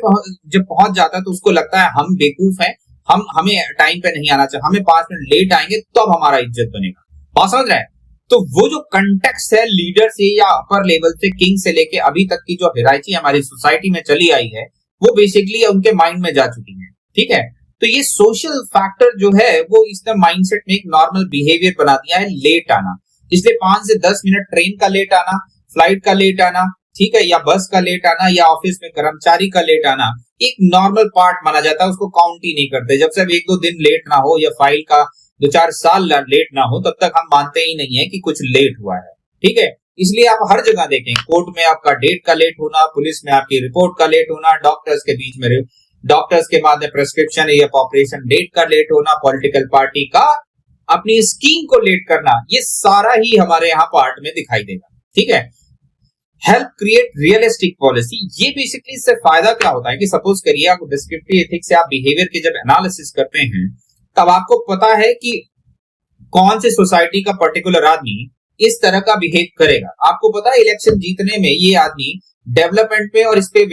जब पहुंच जाता है तो उसको लगता है हम बेवकूफ हैं, हमें टाइम पे नहीं आना चाहिए, हमें 5 मिनट लेट आएंगे तब हमारा इज्जत बनेगा, बात समझ रहे हैं। तो वो जो कंटेक्स्ट है लीडर से या अपर लेवल से, किंग से लेके अभी तक की जो हिरार्ची हमारी सोसाइटी में चली आई है, वो बेसिकली उनके माइंड में जा चुकी है, ठीक है। तो ये सोशल फैक्टर जो है वो इसने माइंडसेट में एक नॉर्मल बिहेवियर बना दिया है लेट आना। इसलिए 5 से 10 मिनट ट्रेन का लेट आना, फ्लाइट का लेट आना, ठीक है, या बस का लेट आना, या ऑफिस में कर्मचारी का लेट आना एक नॉर्मल पार्ट माना जाता है, उसको काउंट ही नहीं करते। जब से 1-2 दिन लेट ना हो या फाइल का 2-4 साल लेट ना हो, तब तक हम मानते ही नहीं है कि कुछ लेट हुआ है, ठीक है। इसलिए आप हर जगह देखें, कोर्ट में आपका डेट का लेट होना, पुलिस में आपकी रिपोर्ट का लेट होना, डॉक्टर्स के बीच में डॉक्टर्स के बाद में प्रेस्क्रिप्शन या ऑपरेशन डेट का लेट होना, पॉलिटिकल पार्टी का अपनी स्कीम को लेट करना, ये सारा ही हमारे यहाँ पार्ट में दिखाई देगा, ठीक है। हेल्प क्रिएट रियलिस्टिक पॉलिसी, ये बेसिकली इससे फायदा क्या होता है कि सपोज करिए आप डिस्क्रिप्टिव एथिक्स से आप बिहेवियर के जब एनालिसिस करते हैं, तब आपको पता है कि कौन से सोसाइटी का पर्टिकुलर आदमी इस तरह का बिहेव करेगा। आपको पता है इलेक्शन जीतने में ये आदमी डेवलपमेंट पे और इस पे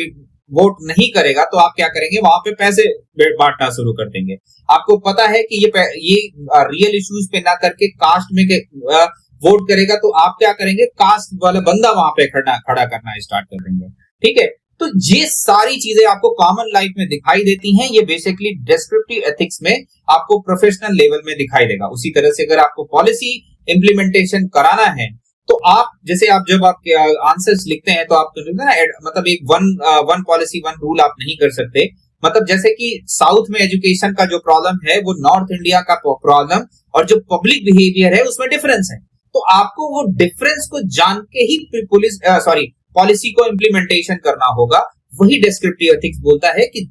वोट नहीं करेगा, तो आप क्या करेंगे, वहां पे पैसे बांटना शुरू कर देंगे। आपको पता है कि ये रियल इश्यूज पे ना करके कास्ट में वोट करेगा, तो आप क्या करेंगे, कास्ट वाला बंदा वहां पे खड़ा करना स्टार्ट कर देंगे, ठीक है। तो ये सारी चीजें आपको कॉमन लाइफ में दिखाई देती हैं, ये बेसिकली डिस्क्रिप्टिव एथिक्स में आपको प्रोफेशनल लेवल में दिखाई देगा। उसी तरह से अगर आपको पॉलिसी इंप्लीमेंटेशन कराना है, तो आप जैसे आप जब आप आंसर्स लिखते हैं तो आप मतलब एक वन पॉलिसी वन रूल आप नहीं कर सकते। मतलब जैसे कि साउथ में एजुकेशन का जो प्रॉब्लम है वो नॉर्थ इंडिया का प्रॉब्लम और जो पब्लिक बिहेवियर है उसमें डिफरेंस है। तो आपको वो डिफरेंस को जान के ही पॉलिसी को इंप्लीमेंटेशन करना होगा। वही डिस्क्रिप्टिव एथिक्स बोलता है कि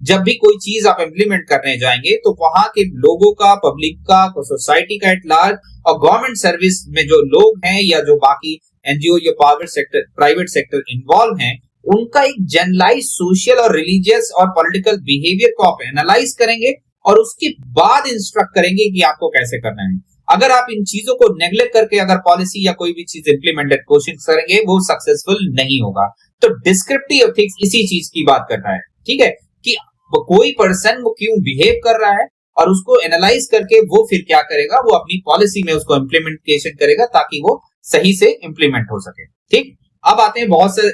जब भी कोई चीज आप इंप्लीमेंट करने जाएंगे तो वहां के लोगों का, पब्लिक का, सोसाइटी का एट लार्ज और गवर्नमेंट सर्विस में जो लोग हैं या जो बाकी एनजीओ या प्राइवेट सेक्टर इन्वॉल्व हैं, उनका एक जनरलाइज सोशल और रिलीजियस और पॉलिटिकल बिहेवियर को आप एनालाइज करेंगे और उसके बाद इंस्ट्रक्ट करेंगे कि आपको कैसे करना है। अगर आप इन चीजों को नेग्लेक्ट करके अगर पॉलिसी या कोई भी चीज इंप्लीमेंटेड कोशिश करेंगे, वो सक्सेसफुल नहीं होगा। तो डिस्क्रिप्टिव एथिक्स इसी चीज की बात करता है, ठीक है, कि कोई पर्सन वो क्यों बिहेव कर रहा है और उसको एनालाइज करके वो फिर क्या करेगा, वो अपनी पॉलिसी में उसको इंप्लीमेंटेशन करेगा ताकि वो सही से इंप्लीमेंट हो सके, ठीक। अब आते हैं बहुत से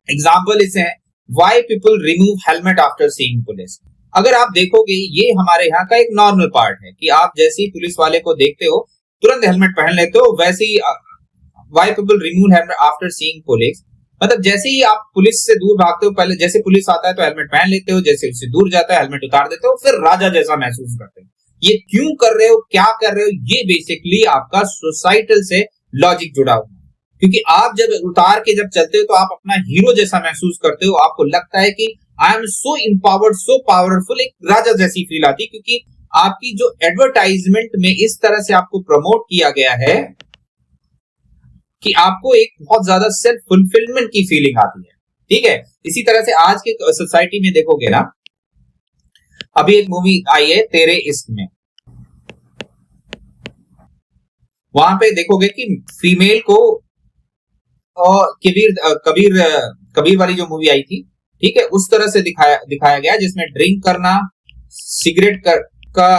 एग्जाम्पल इसे हैं, why people remove helmet after seeing police. अगर आप देखोगे ये हमारे यहाँ का एक नॉर्मल पार्ट है कि आप जैसे ही पुलिस वाले को देखते हो तुरंत हेलमेट पहन लेते हो। वैसे ही why people remove helmet after seeing police, मतलब जैसे ही आप पुलिस से दूर भागते हो, पहले जैसे पुलिस आता है तो हेलमेट पहन लेते हो, जैसे उससे दूर जाता है हेलमेट उतार देते हो, फिर राजा जैसा महसूस करते हो। ये क्यों कर रहे हो, क्या कर रहे हो, ये बेसिकली आपका सोसाइटल से लॉजिक जुड़ा हुआ है। क्योंकि आप जब उतार के जब चलते हो तो आप अपना हीरो जैसा महसूस करते हो, आपको लगता है कि I am so empowered, so powerful, एक राजा जैसी फील आती है। क्योंकि आपकी जो एडवर्टाइजमेंट में इस तरह से आपको प्रमोट किया गया है कि आपको एक बहुत ज्यादा सेल्फ फुलफिलमेंट की फीलिंग आती है। ठीक है, इसी तरह से आज के सोसाइटी में देखोगे ना, अभी एक मूवी आई है तेरे इश्क में, वहां पे देखोगे कि फीमेल को कबीर वाली जो मूवी आई थी, ठीक है, उस तरह से दिखाया गया जिसमें ड्रिंक करना, सिगरेट का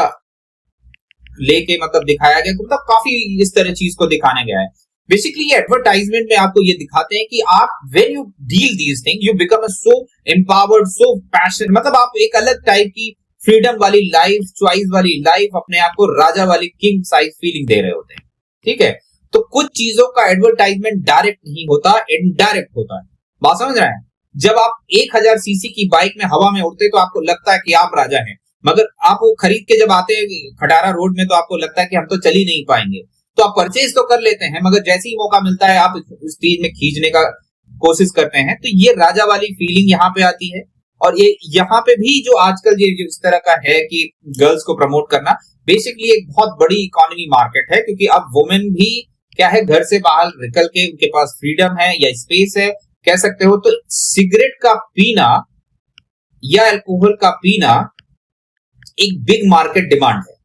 लेके मतलब दिखाया गया, मतलब काफी इस तरह चीज को दिखाने गया है। बेसिकली एडवर्टाइजमेंट में आपको ये दिखाते हैं कि आप when you deal these thing you become so empowered, so passion, मतलब आप एक अलग टाइप की फ्रीडम वाली लाइफ, चॉइस वाली लाइफ, अपने आप को राजा वाली किंग साइज फीलिंग दे रहे होते हैं। ठीक है, तो कुछ चीजों का एडवर्टाइजमेंट डायरेक्ट नहीं होता, इनडायरेक्ट होता है। बात समझ रहे हैं? जब आप 1000 सीसी की बाइक में हवा में उड़ते तो आपको लगता है कि आप राजा हैं, मगर आप वो खरीद के जब आते हैं खटारा रोड में तो आपको लगता है कि हम तो चल ही नहीं पाएंगे। तो आप परचेज तो कर लेते हैं, मगर जैसे ही मौका मिलता है आप उस चीज में खींचने का कोशिश करते हैं। तो ये राजा वाली फीलिंग यहाँ पे आती है। और ये यहाँ पे भी जो आजकल ये इस तरह का है कि गर्ल्स को प्रमोट करना, बेसिकली एक बहुत बड़ी इकोनॉमी मार्केट है, क्योंकि अब वुमेन भी क्या है, घर से बाहर निकल के उनके पास फ्रीडम है या स्पेस है, कह सकते हो। तो सिगरेट का पीना या अल्कोहल का पीना एक बिग मार्केट डिमांड है।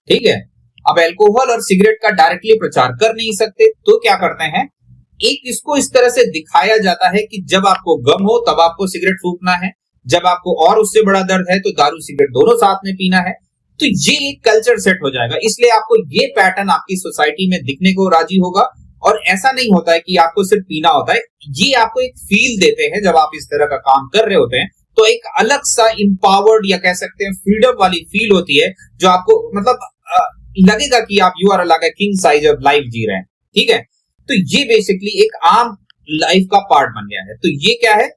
ठीक है, अब अल्कोहल और सिगरेट का डायरेक्टली प्रचार कर नहीं सकते, तो क्या करते हैं, एक इसको इस तरह से दिखाया जाता है कि जब आपको गम हो तब आपको सिगरेट फूकना है, जब आपको और उससे बड़ा दर्द है तो दारू सिगरेट दोनों साथ में पीना है। तो ये एक कल्चर सेट हो जाएगा, इसलिए आपको ये पैटर्न आपकी सोसाइटी में दिखने को राजी होगा। और ऐसा नहीं होता है कि आपको सिर्फ पीना होता है, ये आपको एक फील देते हैं जब आप इस तरह का काम कर रहे होते हैं, तो एक अलग सा इंपावर्ड या कह सकते हैं फ्रीडम वाली फील होती है, जो आपको मतलब लगेगा कि आप you are like a king size of life जी रहे हैं। ठीक है, तो ये बेसिकली एक आम लाइफ का पार्ट बन गया है। तो ये क्या है,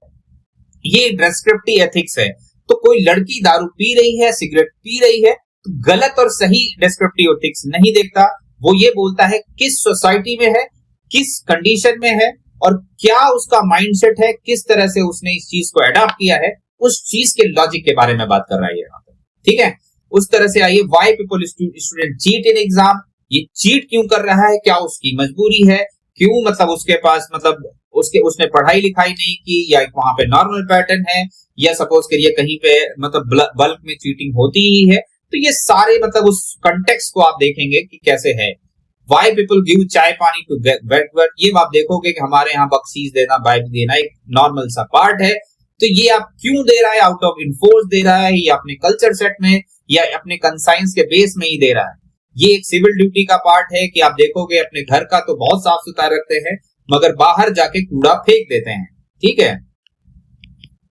ये डिस्क्रिप्टिव एथिक्स है। तो कोई लड़की दारू पी रही है, सिगरेट पी रही है, तो गलत और सही डिस्क्रिप्टिव एथिक्स नहीं देखता, वो ये बोलता है किस सोसाइटी में है, किस कंडीशन में है, और क्या उसका माइंडसेट है, किस तरह से उसने इस चीज को अडॉप्ट किया है, उस चीज के लॉजिक के बारे में बात कर रहा है यहाँ पे। ठीक है, उस तरह से आइए, why people student cheat in exam, ये चीट क्यों कर रहा है, क्या उसकी मजबूरी है, क्यों मतलब उसके पास मतलब उसने पढ़ाई लिखाई नहीं की, या वहां पे नॉर्मल पैटर्न है, या सपोज करिए कहीं पे मतलब बल्क में चीटिंग होती ही है। तो ये सारे मतलब उस कंटेक्स्ट को आप देखेंगे कि कैसे है। व्हाई पीपल गिव चाय पानी टू वेट, ये आप देखोगे कि हमारे यहाँ बख्शीश देना, बाइक देना एक नॉर्मल सा पार्ट है। तो ये आप क्यों दे रहा है, आउट ऑफ इनफोर्स दे रहा है, या अपने कल्चर सेट में या अपने कंसाइंस के बेस में ही दे रहा है। ये एक सिविल ड्यूटी का पार्ट है कि आप देखोगे अपने घर का तो बहुत साफ सुथरा रखते हैं, मगर बाहर जाके कूड़ा फेंक देते हैं। ठीक है,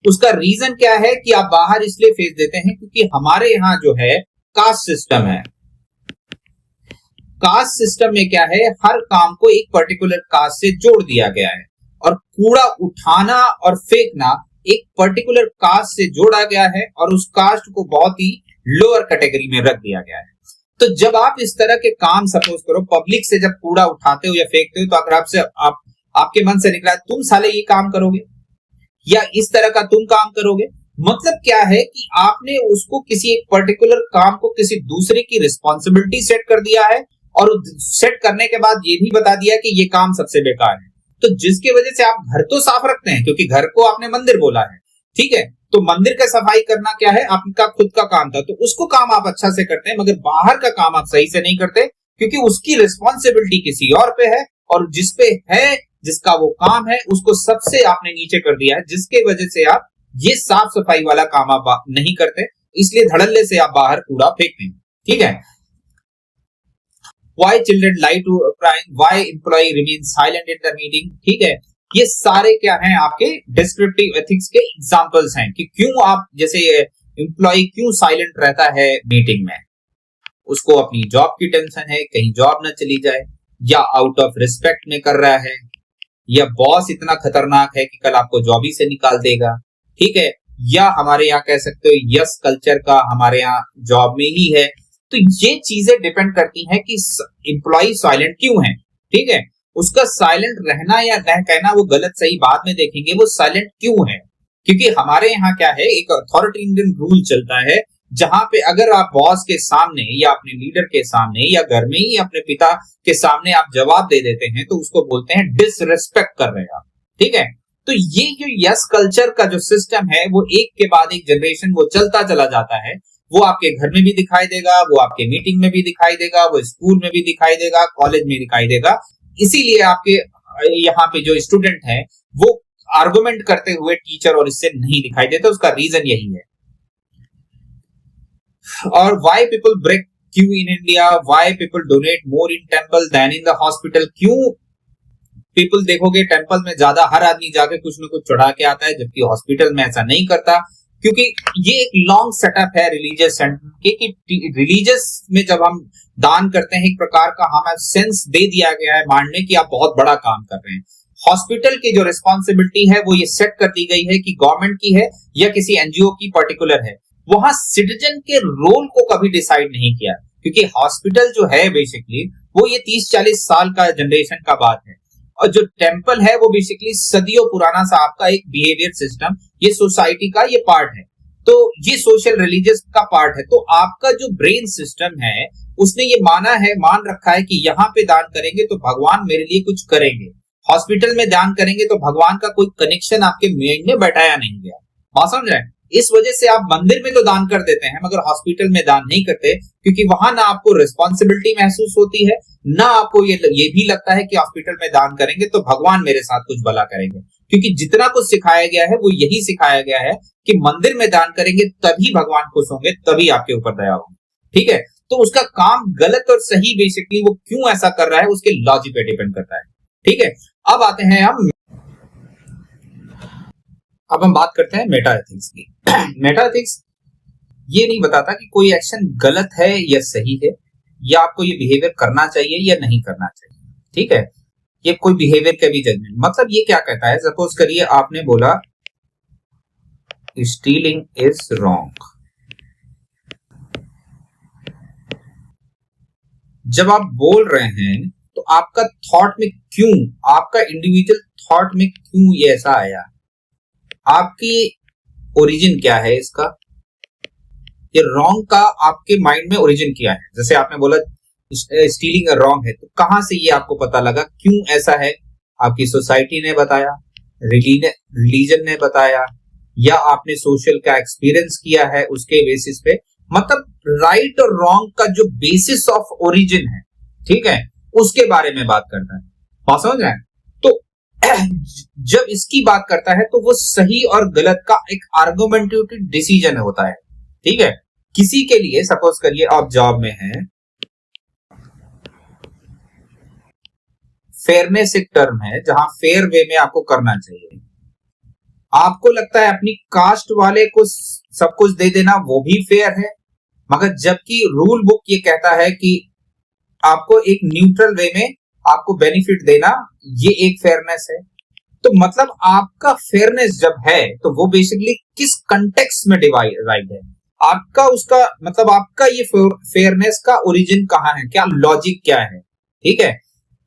उसका रीजन क्या है कि आप बाहर इसलिए फेंक देते हैं क्योंकि हमारे यहाँ जो है कास्ट सिस्टम है। कास्ट सिस्टम में क्या है, हर काम को एक पर्टिकुलर कास्ट से जोड़ दिया गया है, और कूड़ा उठाना और फेंकना एक पर्टिकुलर कास्ट से जोड़ा गया है, और उस कास्ट को बहुत ही लोअर कैटेगरी में रख दिया गया है। तो जब आप इस तरह के काम सपोज करो, पब्लिक से जब कूड़ा उठाते हो या फेंकते हो, तो अगर आपसे आपके मन से निकला तुम साले ये काम करोगे या इस तरह का तुम काम करोगे, मतलब क्या है कि आपने उसको किसी एक पर्टिकुलर काम को किसी दूसरे की रिस्पॉन्सिबिलिटी सेट कर दिया है, और सेट करने के बाद ये भी बता दिया कि ये काम सबसे बेकार है। तो जिसकी वजह से आप घर तो साफ रखते हैं, क्योंकि घर को आपने मंदिर बोला है। ठीक है, तो मंदिर का सफाई करना क्या है, आपका खुद का काम था, तो उसको काम आप अच्छा से करते हैं, मगर बाहर का काम आप सही से नहीं करते, क्योंकि उसकी रिस्पॉन्सिबिलिटी किसी और पे है, और जिसपे है, जिसका वो काम है, उसको सबसे आपने नीचे कर दिया है, जिसके वजह से आप ये साफ सफाई वाला काम आप नहीं करते, इसलिए धड़ल्ले से आप बाहर कूड़ा फेंकते हैं। ठीक है, why children lie to crime, why employee remain silent in the meeting। ठीक है, ये सारे क्या हैं, आपके डिस्क्रिप्टिव एथिक्स के एग्जांपल्स हैं कि क्यों आप जैसे एम्प्लॉय क्यों साइलेंट रहता है मीटिंग में, उसको अपनी जॉब की टेंशन है, कहीं जॉब ना चली जाए, या आउट ऑफ रिस्पेक्ट में कर रहा है, या बॉस इतना खतरनाक है कि कल आपको जॉब ही से निकाल देगा। ठीक है, या हमारे यहाँ कह सकते हो यस कल्चर का हमारे यहाँ जॉब में ही है। तो ये चीजें डिपेंड करती हैं कि एम्प्लॉय साइलेंट क्यों है। ठीक है, उसका साइलेंट रहना या न कहना वो गलत सही बाद में देखेंगे, वो साइलेंट क्यों है, क्योंकि हमारे यहाँ क्या है, एक अथॉरिटेरियन रूल चलता है जहां पे अगर आप बॉस के सामने या अपने लीडर के सामने या घर में ही अपने पिता के सामने आप जवाब दे देते हैं तो उसको बोलते हैं डिसरिस्पेक्ट कर रहे हैं आप। ठीक है, तो ये जो यस कल्चर का जो सिस्टम है वो एक के बाद एक जनरेशन वो चलता चला जाता है। वो आपके घर में भी दिखाई देगा, वो आपके मीटिंग में भी दिखाई देगा, वो स्कूल में भी दिखाई देगा, कॉलेज में दिखाई देगा। इसीलिए आपके यहाँ पे जो स्टूडेंट है वो आर्गुमेंट करते हुए टीचर और इससे नहीं दिखाई देता, उसका रीजन यही है। और why people break queue in India, why people donate more in temple than in the hospital. क्यों पीपल देखोगे टेंपल में ज्यादा हर आदमी जाके कुछ ना कुछ चढ़ा के आता है, जबकि हॉस्पिटल में ऐसा नहीं करता, क्योंकि ये एक लॉन्ग सेटअप है रिलीजियस सेंटर कि रिलीजियस में जब हम दान करते हैं एक प्रकार का हमें सेंस दे दिया गया है मानने की आप बहुत बड़ा काम कर रहे हैं। हॉस्पिटल की जो रिस्पॉन्सिबिलिटी है वो ये सेट कर दी गई है कि गवर्नमेंट की है या किसी एनजीओ की पर्टिकुलर है। वहां सिटीजन के रोल को कभी डिसाइड नहीं किया, क्योंकि हॉस्पिटल जो है बेसिकली वो ये 30-40 साल का जनरेशन का बात है, और जो टेंपल है वो बेसिकली सदियों पुराना सा आपका एक बिहेवियर सिस्टम, ये सोसाइटी का ये पार्ट है, तो ये सोशल रिलीजियस का पार्ट है। तो आपका जो ब्रेन सिस्टम है उसने ये मान रखा है कि यहाँ पे दान करेंगे तो भगवान मेरे लिए कुछ करेंगे, हॉस्पिटल में दान करेंगे तो भगवान का कोई कनेक्शन आपके माइंड में बैठाया नहीं गया। बात समझ रहे हैं? इस वजह से आप मंदिर में तो दान कर देते हैं मगर हॉस्पिटल में दान नहीं करते, क्योंकि वहां ना आपको रिस्पॉन्सिबिलिटी महसूस होती है, ना आपको ये भी लगता है कि हॉस्पिटल में दान करेंगे तो भगवान मेरे साथ कुछ भला करेंगे, क्योंकि जितना कुछ सिखाया गया है वो यही सिखाया गया है कि मंदिर में दान करेंगे तभी भगवान खुश होंगे, तभी आपके ऊपर दया होगी। ठीक है, तो उसका काम गलत और सही बेसिकली वो क्यों ऐसा कर रहा है उसके लॉजिक पे डिपेंड करता है। ठीक है, अब आते हैं हम बात करते हैं मेटा एथिक्स की। मेटा एथिक्स ये नहीं बताता कि कोई एक्शन गलत है या सही है, या आपको ये बिहेवियर करना चाहिए या नहीं करना चाहिए। ठीक है, ये कोई बिहेवियर का भी जजमेंट, मतलब ये क्या कहता है, सपोज करिए आपने बोला स्टीलिंग इज रॉन्ग। जब आप बोल रहे हैं तो आपका थॉट में क्यों, आपका इंडिविजुअल थॉट में क्यों ये ऐसा आया, आपकी ओरिजिन क्या है इसका, ये रॉन्ग का आपके माइंड में ओरिजिन क्या है। जैसे आपने बोला स्टीलिंग रॉन्ग है, तो कहां से ये आपको पता लगा, क्यों ऐसा है, आपकी सोसाइटी ने बताया, रिलीजन ने बताया, या आपने सोशल का एक्सपीरियंस किया है उसके बेसिस पे। मतलब राइट और रॉन्ग का जो बेसिस ऑफ ओरिजिन है, ठीक है, उसके बारे में बात करता है। बात समझ रहे हैं? तो जब इसकी बात करता है तो वो सही और गलत का एक आर्गुमेंटेटिव डिसीजन होता है। ठीक है, किसी के लिए सपोज करिए आप जॉब में हैं, फेयरनेस एक टर्म है जहां फेयर वे में आपको करना चाहिए। आपको लगता है अपनी कास्ट वाले को सब कुछ दे देना वो भी फेयर है, मगर जबकि रूल बुक ये कहता है कि आपको एक न्यूट्रल वे में आपको बेनिफिट देना, ये एक फेयरनेस है। तो मतलब आपका फेयरनेस जब है तो वो बेसिकली किस कंटेक्स्ट में डिवाइड है, आपका उसका मतलब आपका ये फेयरनेस का ओरिजिन कहाँ है, क्या लॉजिक क्या है। ठीक है,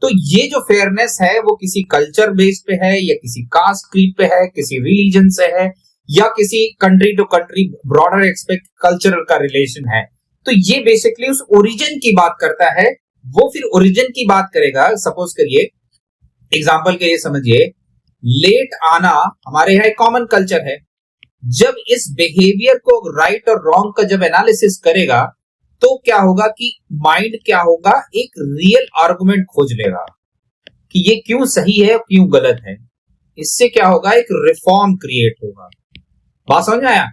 तो ये जो फेयरनेस है वो किसी कल्चर बेस पे है, या किसी कास्ट क्रीड पे है, किसी रिलीजन से है, या किसी country to country broader aspect cultural का रिलेशन है। तो ये बेसिकली उस ओरिजिन की बात करता है। वो फिर ओरिजिन की बात करेगा, सपोज करिए एग्जांपल के लिए समझिए, लेट आना हमारे यहाँ कॉमन कल्चर है। जब इस बिहेवियर को राइट और रॉन्ग का जब एनालिसिस करेगा तो क्या होगा कि माइंड क्या होगा, एक रियल आर्गुमेंट खोज लेगा कि ये क्यों सही है क्यों गलत है। इससे क्या होगा, एक रिफॉर्म क्रिएट होगा। बात समझ आया?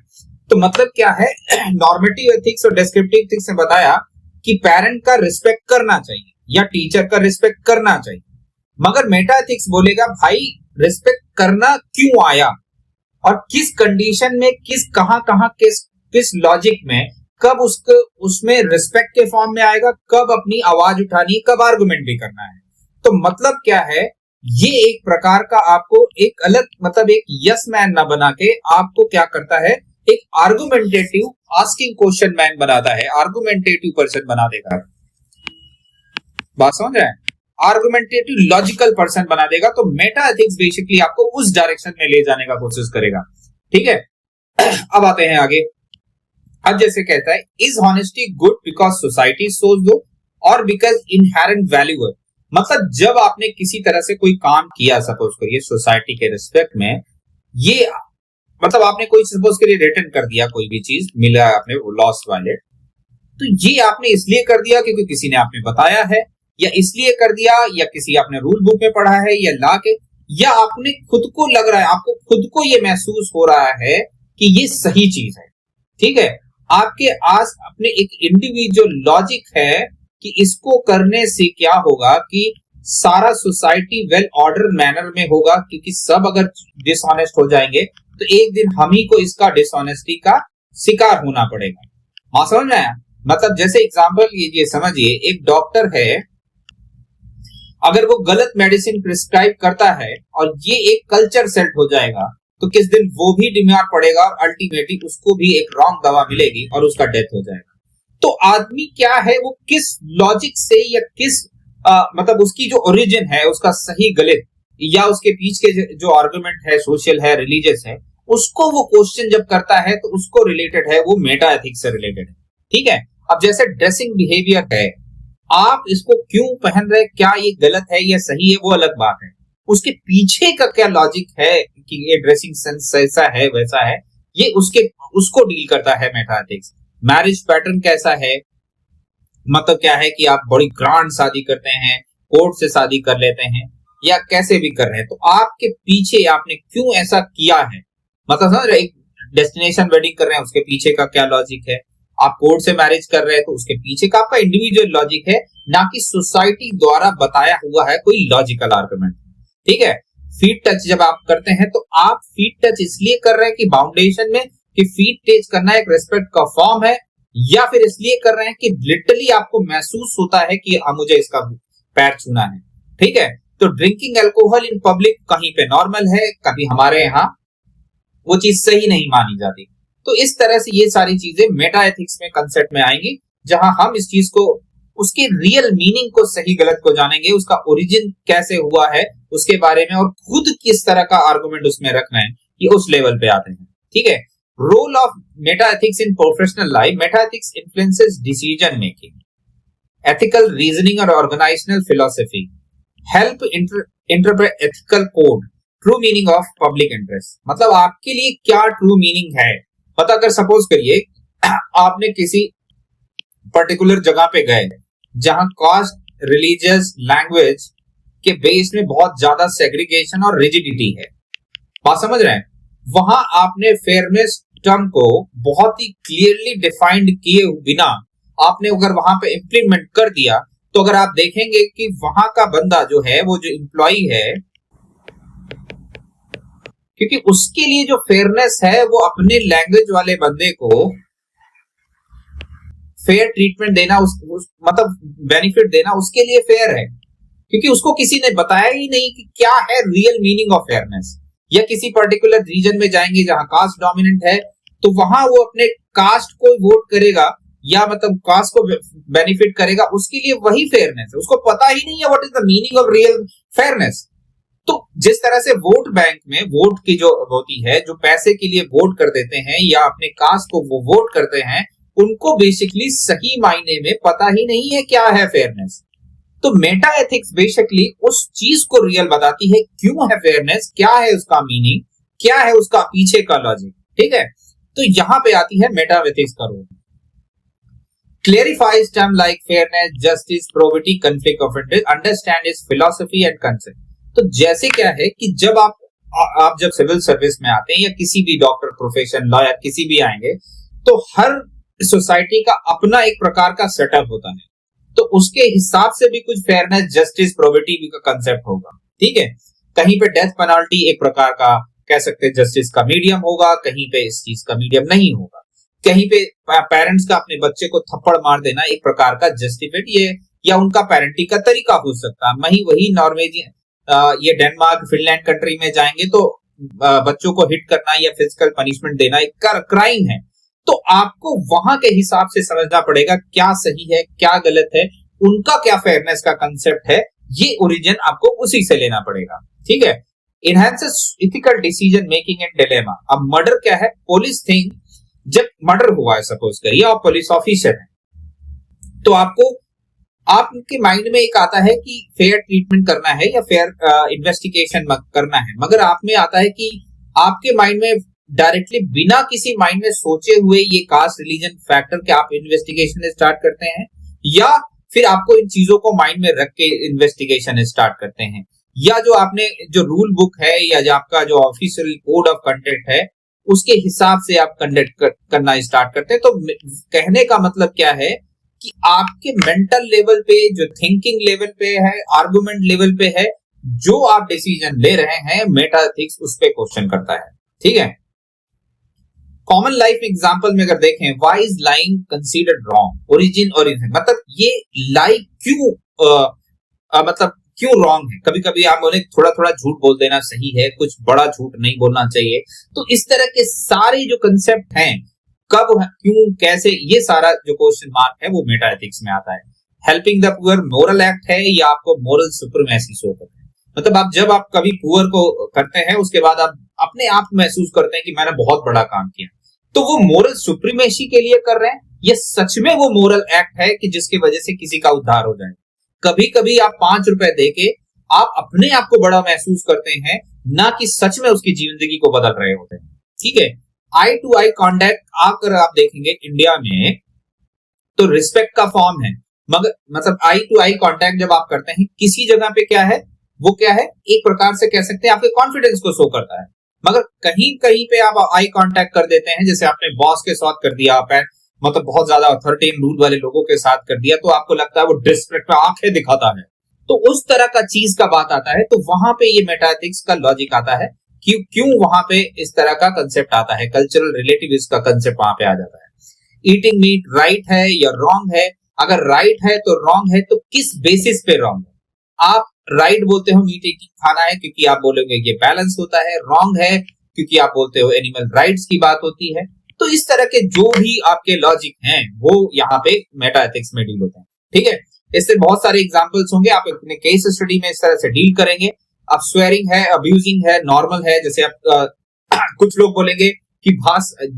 तो मतलब क्या है, नॉर्मेटिव एथिक्स और डिस्क्रिप्टिव एथिक्स ने बताया कि पेरेंट का रिस्पेक्ट करना चाहिए या टीचर का रिस्पेक्ट करना चाहिए, मगर मेटा एथिक्स बोलेगा भाई रिस्पेक्ट करना क्यों आया और किस कंडीशन में, किस कहां किस लॉजिक में, कब उसको उसमें रिस्पेक्ट के फॉर्म में आएगा, कब अपनी आवाज उठानी है, कब आर्गुमेंट भी करना है। तो मतलब क्या है, ये एक प्रकार का आपको एक अलग मतलब एक यस मैन ना बना के आपको क्या करता है, एक आर्गुमेंटेटिव आस्किंग क्वेश्चन मैन बनाता है, आर्गुमेंटेटिव पर्सन बना देगा। बात समझ रहे हैं? आर्गुमेंटेटिव लॉजिकल पर्सन बना देगा। तो मेटा एथिक्स बेसिकली आपको उस डायरेक्शन में ले जाने का कोशिश करेगा। ठीक है, अब आते हैं आगे। अब जैसे कहता है, is honesty good because society सोच दो और बिकॉज इनहेरेंट वैल्यू। मतलब जब आपने किसी तरह से कोई काम किया, सपोज करिए सोसाइटी के रिस्पेक्ट में, ये मतलब आपने कोई सपोज करिए रिटर्न कर दिया, कोई भी चीज मिला आपने लॉस्ट वायलेट, तो ये आपने इसलिए कर दिया क्योंकि किसी ने आपने बताया है, या इसलिए कर दिया, या किसी आपने रूल बुक में पढ़ा है, या ला के, या आपने खुद को लग रहा है, आपको खुद को ये महसूस हो रहा है कि ये सही चीज है। ठीक है, आपके आस अपने एक इंडिविजुअल लॉजिक है कि इसको करने से क्या होगा कि सारा सोसाइटी वेल ऑर्डर मैनर में होगा, क्योंकि सब अगर डिसऑनेस्ट हो जाएंगे तो एक दिन हम ही को इसका डिसऑनेस्टी का शिकार होना पड़ेगा। हाँ, समझ में आया? मतलब जैसे एग्जांपल लीजिए, समझिए एक डॉक्टर है, अगर वो गलत मेडिसिन प्रिस्क्राइब करता है और ये एक कल्चर सेट हो जाएगा, तो किस दिन वो भी बीमार पड़ेगा और अल्टीमेटली उसको भी एक रॉन्ग दवा मिलेगी और उसका डेथ हो जाएगा। तो आदमी क्या है, वो किस लॉजिक से या किस मतलब उसकी जो ओरिजिन है, उसका सही गलत, या उसके पीछे के जो आर्गुमेंट है, सोशल है, रिलीजियस है, उसको वो क्वेश्चन जब करता है तो उसको रिलेटेड है, वो मेटा एथिक्स से रिलेटेड है। ठीक है, अब जैसे ड्रेसिंग बिहेवियर है, आप इसको क्यों पहन रहे, क्या ये गलत है या सही है, वो अलग बात है। उसके पीछे का क्या लॉजिक है कि ये ड्रेसिंग सेंस ऐसा है वैसा है, ये उसको डील करता है मेटा एथिक्स। मैरिज पैटर्न कैसा है, मतलब क्या है कि आप बड़ी ग्रांड शादी करते हैं, कोर्ट से शादी कर लेते हैं, या कैसे भी कर रहे हैं, तो आपके पीछे आपने क्यों ऐसा किया है, मतलब समझ रहे, एक डेस्टिनेशन वेडिंग कर रहे हैं, उसके पीछे का क्या लॉजिक है, आप कोर्ट से मैरिज कर रहे हैं तो उसके पीछे का आपका इंडिविजुअल लॉजिक है, ना कि सोसाइटी द्वारा बताया हुआ है कोई लॉजिकल आर्गुमेंट। ठीक है, फीट टच जब आप करते हैं तो आप फीट टच इसलिए कर रहे हैं कि फाउंडेशन में कि फीट टच करना एक रेस्पेक्ट का फॉर्म है, या फिर इसलिए कर रहे हैं कि लिटरली आपको महसूस होता है कि मुझे इसका पैर छूना है। ठीक है, तो ड्रिंकिंग अल्कोहल इन पब्लिक कहीं पे नॉर्मल है, कभी हमारे यहाँ वो चीज सही नहीं मानी जाती। तो इस तरह से ये सारी चीजें मेटा एथिक्स में कंसेप्ट में आएंगी, जहां हम इस चीज को, उसके रियल मीनिंग को, सही गलत को जानेंगे, उसका ओरिजिन कैसे हुआ है उसके बारे में, और खुद किस तरह का आर्गुमेंट उसमें रखना है, ये उस लेवल पे आते हैं। ठीक है, role of meta ethics in professional life. Meta ethics influences decision making, ethical reasoning और organisational philosophy, help interpret ethical code, true meaning of public interest. मतलब आपके लिए क्या ट्रू मीनिंग है, पता अगर सपोज करिए आपने किसी पर्टिकुलर जगह पे गए जहां कास्ट, रिलीजियस, लैंग्वेज के बेस में बहुत ज्यादा सेग्रीगेशन और रिजिडिटी है, बात समझ रहे हैं, वहां आपने फेयरनेस टर्म को बहुत ही क्लियरली डिफाइंड किए बिना आपने अगर वहां पे इंप्लीमेंट कर दिया, तो अगर आप देखेंगे कि वहां का बंदा जो है, वो जो एम्प्लॉई है, क्योंकि उसके लिए जो फेयरनेस है वो अपने लैंग्वेज वाले बंदे को फेयर ट्रीटमेंट देना, मतलब बेनिफिट देना, उसके लिए फेयर है, क्योंकि उसको किसी ने बताया ही नहीं कि क्या है रियल मीनिंग ऑफ फेयरनेस। या किसी पर्टिकुलर रीजन में जाएंगे जहां कास्ट डोमिनेंट है, तो वहां वो अपने कास्ट को वोट करेगा, या मतलब कास्ट को बेनिफिट करेगा, उसके लिए वही फेयरनेस है, उसको पता ही नहीं है what is the meaning of real fairness. तो जिस तरह से वोट बैंक में वोट की जो होती है, जो पैसे के लिए वोट कर देते हैं या अपने कास्ट को वो वोट करते हैं, उनको बेसिकली सही मायने में पता ही नहीं है क्या है फेयरनेस। तो मेटा एथिक्स बेसिकली उस चीज को रियल बताती है, क्यों है फेयरनेस, क्या है उसका मीनिंग, क्या है उसका पीछे का लॉजिक। ठीक है, तो यहां पे आती है मेटा एथिक्स का role. Clarifies term like fairness, justice, probity, conflict of interest, understand its philosophy and concept. तो जैसे क्या है कि जब आप जब सिविल सर्विस में आते हैं, या किसी भी डॉक्टर प्रोफेशन, लॉयर, किसी भी आएंगे, तो हर सोसाइटी का अपना एक प्रकार का सेटअप होता है, तो उसके हिसाब से भी कुछ फेयरनेस, जस्टिस, प्रोबिटी का कंसेप्ट होगा। ठीक है, कहीं पे डेथ पेनल्टी एक प्रकार का कह सकते हैं जस्टिस का मीडियम होगा, कहीं पे इस चीज का मीडियम नहीं होगा, कहीं पे पेरेंट्स का अपने बच्चे को थप्पड़ मार देना एक प्रकार का जस्टिफिकेट, ये या उनका पेरेंटिंग का तरीका हो सकता है। वही नॉर्वेजी, ये डेनमार्क, फिनलैंड कंट्री में जाएंगे तो बच्चों को हिट करना या फिजिकल पनिशमेंट देना एक क्राइम है। तो आपको वहां के हिसाब से समझना पड़ेगा क्या सही है, क्या गलत है, उनका क्या फेयरनेस का कंसेप्ट है, ये ओरिजिन आपको उसी से लेना पड़ेगा। ठीक है, enhances ethical decision making and dilemma. अब मर्डर क्या है, पुलिस थिंक जब मर्डर हुआ है सपोज करिए, आप पुलिस ऑफिसर हैं, तो आपके माइंड में एक आता है कि फेयर ट्रीटमेंट करना है या फेयर इन्वेस्टिगेशन करना है, मगर आप में आता है कि आपके माइंड में डायरेक्टली बिना किसी माइंड में सोचे हुए ये कास्ट रिलीजन फैक्टर के आप इन्वेस्टिगेशन स्टार्ट करते हैं, या फिर आपको इन चीजों को माइंड में रख के इन्वेस्टिगेशन स्टार्ट करते हैं, या जो आपने जो रूल बुक है या जो आपका जो ऑफिशियल कोड ऑफ कंडक्ट है उसके हिसाब से आप कंडक्ट करना स्टार्ट करते हैं। तो कहने का मतलब क्या है कि आपके मेंटल लेवल पे, जो थिंकिंग लेवल पे है, आर्गुमेंट लेवल पे है, जो आप डिसीजन ले रहे हैं, मेटा एथिक्स उस पे क्वेश्चन करता है। ठीक है, कॉमन लाइफ एग्जांपल में अगर देखें, why is lying considered wrong, origin मतलब ये लाई क्यों मतलब क्यों रॉन्ग है। कभी कभी आप बोले थोड़ा थोड़ा झूठ बोल देना सही है, कुछ बड़ा झूठ नहीं बोलना चाहिए। तो इस तरह के सारे जो कंसेप्ट हैं, कब, क्यों, कैसे, ये सारा जो क्वेश्चन मार्क है वो मेटा एथिक्स में आता है। Helping the poor moral act है या आपको मोरल सुप्रीमेसी शो करते हैं, मतलब जब आप कभी पुअर को करते हैं उसके बाद आप अपने आप महसूस करते हैं कि मैंने बहुत बड़ा काम किया, तो वो मोरल सुप्रीमेसी के लिए कर रहे हैं या सच में वो मोरल एक्ट है कि जिसकी वजह से किसी का उद्धार हो जाए। कभी कभी आप 5 रुपए देके आप अपने आप को बड़ा महसूस करते हैं, ना कि सच में उसकी जिंदगी को बदल रहे होते हैं। ठीक है, आई टू आई कॉन्टेक्ट आकर आप देखेंगे इंडिया में तो रिस्पेक्ट का फॉर्म है, मगर मतलब आई टू आई कॉन्टेक्ट जब आप करते हैं किसी जगह पे, क्या है वो, क्या है, एक प्रकार से कह सकते हैं आपके कॉन्फिडेंस को शो करता है। मगर कहीं कहीं पे आप आई कांटेक्ट कर देते हैं, जैसे आपने बॉस के साथ कर दिया, आप मतलब बहुत ज्यादा अथॉरिटी रूल वाले लोगों के साथ कर दिया, तो आपको लगता है वो डिस्रेस्पेक्ट में आंखें दिखाता है, तो उस तरह का चीज का बात आता है। तो वहां पे ये मेटा एथिक्स का लॉजिक आता है कि क्यों वहां पे इस तरह का कंसेप्ट आता है, कल्चरल रिलेटिविज्म का कंसेप्ट वहां पे आ जाता है। ईटिंग मीट राइट है या रॉन्ग है, अगर राइट है तो रॉन्ग है, तो किस बेसिस पे रॉन्ग है। आप राइट बोलते हो मीट ईटिंग खाना है क्योंकि आप बोलोगे ये बैलेंस होता है, रॉन्ग है क्योंकि आप बोलते हो एनिमल राइट्स की बात होती है। तो इस तरह के जो भी आपके लॉजिक हैं वो यहाँ पे मेटा एथिक्स में डील होते हैं। ठीक है, इससे बहुत सारे एग्जांपल्स होंगे, आप अपने केस स्टडी में इस तरह से डील करेंगे। अब स्वेरिंग है, अब्यूजिंग है, नॉर्मल है, जैसे आप कुछ लोग बोलेंगे कि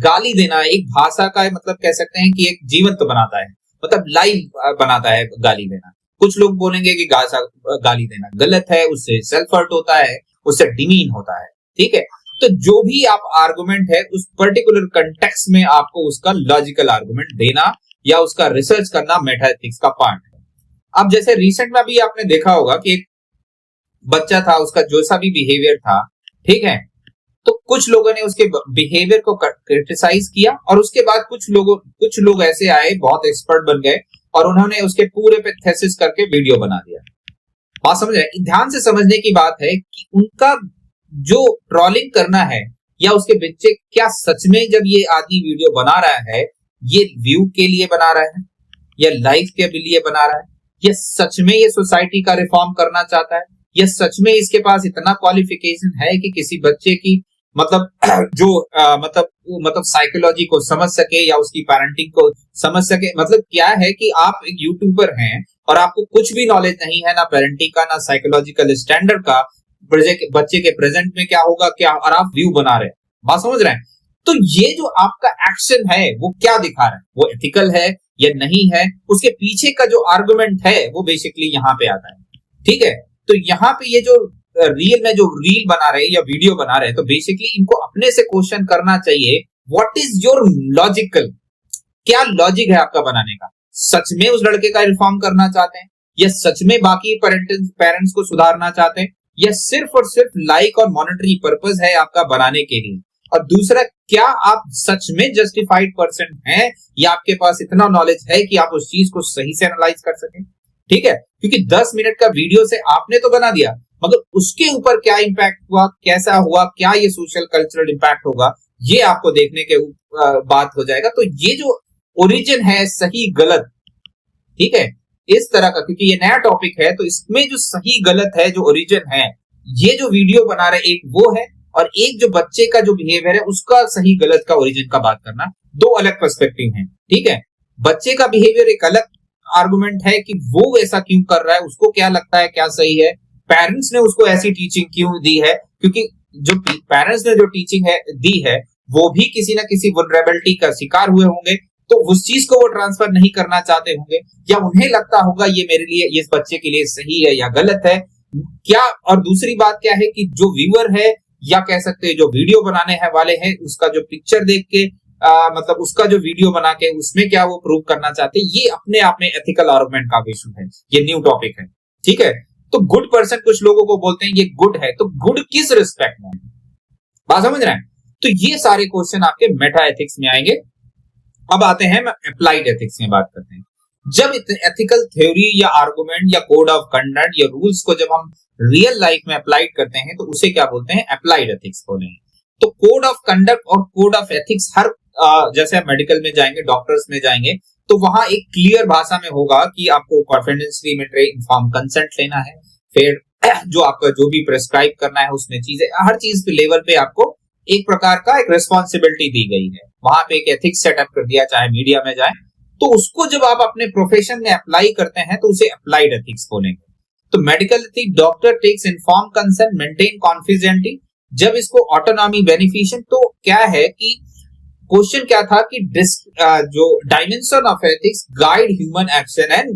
गाली देना एक भाषा का मतलब कह सकते हैं कि एक जीवंत तो बनाता है, मतलब लाइव बनाता है गाली देना। कुछ लोग बोलेंगे कि गाली देना गलत है, उससे सेल्फ हर्ट होता है, उससे डिमीन होता है। ठीक है, तो जो भी आप आर्गुमेंट है उस पर्टिकुलर कंटेक्स्ट में आपको उसका लॉजिकल आर्गुमेंट देना या उसका रिसर्च करना मेटा एथिक्स का पार्ट है। अब जैसे रिसेंट में अभी आपने देखा होगा कि एक बच्चा था, उसका जो सा भी बिहेवियर था, ठीक है, तो कुछ लोगों ने उसके बिहेवियर को क्रिटिसाइज किया और उसके बाद कुछ लोग ऐसे आए, बहुत एक्सपर्ट बन गए और उन्होंने उसके पूरे पे थेसिस करके वीडियो बना दिया। बात समझ रहे हैं? ध्यान से समझने की बात है कि उनका जो ट्रोलिंग करना है या उसके बच्चे क्या सच में जब ये आदमी वीडियो बना रहा है ये व्यू के लिए बना रहा है या लाइफ के लिए बना रहा है, या सच में ये सोसाइटी का रिफॉर्म करना चाहता है, या सच में इसके पास इतना क्वालिफिकेशन है कि किसी बच्चे की मतलब जो मतलब साइकोलॉजी को समझ सके या उसकी पेरेंटिंग को समझ सके। मतलब क्या है कि आप एक यूट्यूबर हैं और आपको कुछ भी नॉलेज नहीं है, ना पेरेंटिंग का, ना साइकोलॉजिकल स्टैंडर्ड का, बच्चे के प्रेजेंट में क्या होगा क्या, और आप व्यू बना रहे हैं। बात समझ रहे हैं? तो ये जो आपका एक्शन है वो क्या दिखा रहा है, वो एथिकल है या नहीं है, उसके पीछे का जो आर्गुमेंट है वो बेसिकली यहाँ पे आता है। ठीक है, तो यहाँ पे ये जो रियल में जो रील बना रहे हैं या वीडियो बना रहे हैं, तो बेसिकली इनको अपने से क्वेश्चन करना चाहिए, व्हाट इज योर लॉजिकल, क्या लॉजिक है आपका बनाने का। सच में उस लड़के का रिफॉर्म करना चाहते हैं या सच में बाकी पेरेंट्स को सुधारना चाहते हैं, या सिर्फ और सिर्फ लाइक और मॉनेटरी पर्पस है आपका बनाने के लिए। और दूसरा, क्या आप सच में जस्टिफाइड पर्सन हैं या आपके पास इतना नॉलेज है कि आप उस चीज को सही से एनालाइज कर सकें। ठीक है, क्योंकि 10 मिनट का वीडियो से आपने तो बना दिया, मगर उसके ऊपर क्या इंपैक्ट हुआ, कैसा हुआ, क्या ये सोशल कल्चरल इंपैक्ट होगा, ये आपको देखने के बात हो जाएगा। तो ये जो ओरिजिन है सही गलत, ठीक है, इस तरह का, क्योंकि ये नया टॉपिक है तो इसमें जो सही गलत है, जो ओरिजिन है, ये जो वीडियो बना रहे एक वो है, और एक जो बच्चे का जो बिहेवियर है उसका सही गलत का ओरिजिन का बात करना, दो अलग पर्सपेक्टिव हैं। ठीक है, बच्चे का बिहेवियर एक अलग आर्गुमेंट है कि वो ऐसा क्यों कर रहा है, उसको क्या लगता है क्या सही है, पेरेंट्स ने उसको ऐसी टीचिंग क्यों दी है, क्योंकि जो पेरेंट्स ने जो टीचिंग है दी है वो भी किसी ना किसी वल्नरेबिलिटी का शिकार हुए होंगे, तो उस चीज को वो ट्रांसफर नहीं करना चाहते होंगे, या उन्हें लगता होगा ये मेरे लिए, इस बच्चे के लिए सही है या गलत है क्या। और दूसरी बात क्या है कि जो व्यूअर है या कह सकते हैं जो वीडियो बनाने है वाले हैं, उसका जो पिक्चर देख के मतलब उसका जो वीडियो बना के उसमें क्या वो प्रूव करना चाहते हैं, ये अपने आप में एथिकल आर्गुमेंट का इशू है, ये न्यू टॉपिक है, ठीक है। तो गुड पर्सन कुछ लोगों को बोलते हैं ये गुड है, तो गुड किस रिस्पेक्ट में, बात समझ रहे हैं। तो ये सारे क्वेश्चन आपके मेटा एथिक्स में आएंगे। अब आते हैं अप्लाइड एथिक्स में बात करते हैं। जब एथिकल थ्योरी या आर्गुमेंट या कोड ऑफ कंडक्ट या रूल्स को जब हम रियल लाइफ में अप्लाइड करते हैं तो उसे क्या बोलते हैं, अप्लाइड एथिक्स बोलते हैं। तो कोड ऑफ कंडक्ट और कोड ऑफ एथिक्स हर जैसे आप मेडिकल में जाएंगे, डॉक्टर्स में जाएंगे, तो वहां एक क्लियर भाषा में होगा कि आपको कॉन्फिडेंशियली में इन्फॉर्म कंसेंट लेना है, फिर जो आपका जो भी प्रेस्क्राइब करना है उसमें चीजें, हर चीज पे लेवल पे आपको एक प्रकार का एक रिस्पॉन्सिबिलिटी दी गई है, वहां पे एक एथिक्स सेटअप कर दिया, चाहे मीडिया में जाए। तो उसको जब आप अपने प्रोफेशन में अप्लाई करते हैं तो उसे अप्लाइड एथिक्स बोलेंगे। तो medical ethics, doctor takes inform consent, maintain confidentiality, जब इसको ऑटोनॉमी बेनिफिशियन, तो क्या है कि क्वेश्चन क्या था कि जो dimension of ethics guide human action and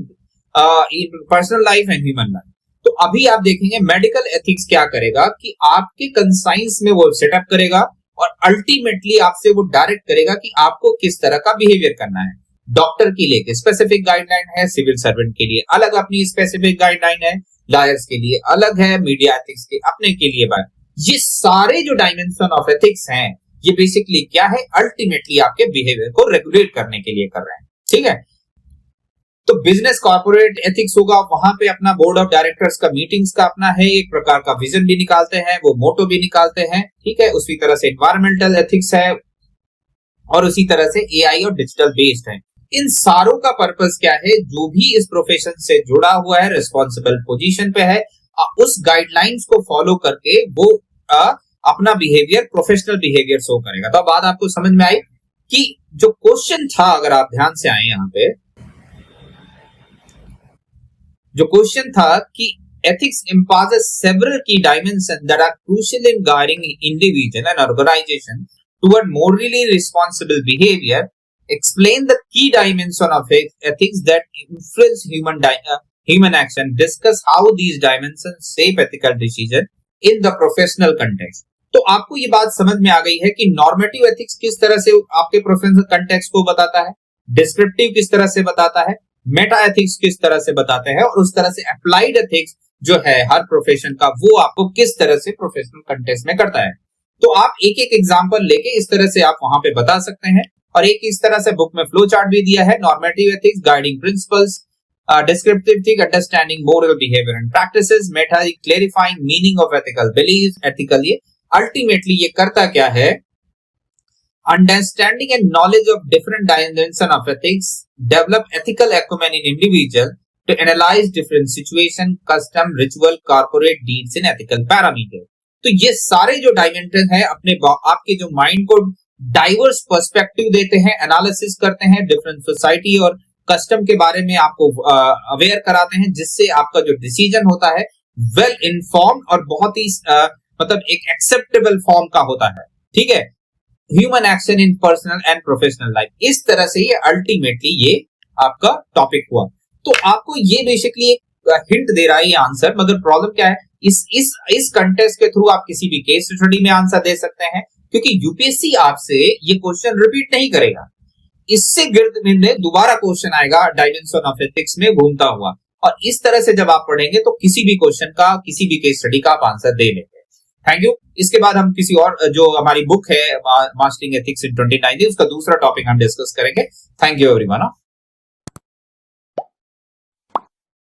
personal life and human life. तो अभी आप देखेंगे मेडिकल एथिक्स क्या करेगा कि आपके कंसाइंस में वो सेटअप करेगा और अल्टीमेटली आपसे वो डायरेक्ट करेगा कि आपको किस तरह का बिहेवियर करना है। डॉक्टर के लिए स्पेसिफिक गाइडलाइन है, सिविल सर्वेंट के लिए अलग अपनी स्पेसिफिक गाइडलाइन है, लॉयर्स के लिए अलग है, मीडिया एथिक्स के अपने के लिए बात। ये सारे जो डायमेंशन ऑफ एथिक्स हैं ये बेसिकली क्या है, अल्टीमेटली आपके बिहेवियर को रेगुलेट करने के लिए कर रहे हैं, ठीक है। तो बिजनेस कॉर्पोरेट एथिक्स होगा, वहां पे अपना बोर्ड ऑफ डायरेक्टर्स का मीटिंग्स का अपना है, एक प्रकार का विजन भी निकालते हैं, वो मोटो भी निकालते हैं, ठीक है। उसी तरह से एनवायरमेंटल एथिक्स है और उसी तरह से एआई और डिजिटल बेस्ड है। इन सारों का पर्पस क्या है, जो भी इस प्रोफेशन से जुड़ा हुआ है, रिस्पॉन्सिबल पोजीशन पे है, उस गाइडलाइंस को फॉलो करके वो अपना बिहेवियर, प्रोफेशनल बिहेवियर शो करेगा। तो अब बात आपको समझ में आई कि जो क्वेश्चन था, अगर आप ध्यान से आए यहाँ पे, जो क्वेश्चन था कि ethics imposes several key dimensions that are crucial in guiding individual and organization toward morally responsible behavior. Explain the key dimension of ethics that influence human action. Discuss how these dimensions shape ethical decision in the professional context. तो आपको ये बात समझ में आ गई है कि normative ethics किस तरह से आपके प्रोफेशनल कंटेक्स्ट को बताता है, डिस्क्रिप्टिव किस तरह से बताता है, मेटा एथिक्स किस तरह से बताते हैं, और उस तरह से अप्लाइड एथिक्स जो है हर प्रोफेशन का, वो आपको किस तरह से प्रोफेशनल कंटेक्स्ट में करता है। तो आप एक एक एग्जांपल लेके इस तरह से आप वहां पे बता सकते हैं। और एक इस तरह से बुक में फ्लो चार्ट भी दिया है, normative ethics, guiding principles, descriptive ethics, understanding moral behaviour and practices, Meta clarifying meaning of ethical belief. Ethical ये अल्टीमेटली ये करता क्या है, understanding and knowledge of different dimensions of ethics, develop ethical acumen in individual to analyze different situation, custom, ritual, corporate deeds in ethical parameter. तो ये सारे जो dimension है अपने आपके जो माइंड को डाइवर्स पर्सपेक्टिव देते हैं, एनालिसिस करते हैं, डिफरेंट सोसाइटी और कस्टम के बारे में आपको अवेयर कराते हैं, जिससे आपका जो डिसीजन होता है वेल इन्फॉर्म्ड और बहुत ही मतलब एक एक्सेप्टेबल फॉर्म का होता है, ठीक है। Human action in personal and professional life, इस तरह से ये अल्टीमेटली ये आपका टॉपिक हुआ। तो आपको ये बेसिकली एक हिंट दे रहा है ये आंसर, मगर प्रॉब्लम क्या है, इस कंटेस्ट के थ्रू आप किसी भी केस स्टडी में आंसर दे सकते हैं, क्योंकि यूपीएससी आपसे ये क्वेश्चन रिपीट नहीं करेगा। इससे गिर्द में दोबारा क्वेश्चन आएगा डायमेंशन ऑफ एथिक्स में घूमता हुआ, और इस तरह से जब आप पढ़ेंगे तो किसी भी क्वेश्चन का, किसी भी केस स्टडी का आप आंसर दे लेंगे। Thank you. इसके बाद हम किसी और, जो हमारी बुक है मास्टरिंग एथिक्स इन 2019, उसका दूसरा टॉपिक हम डिस्कस करेंगे। Thank you everyone.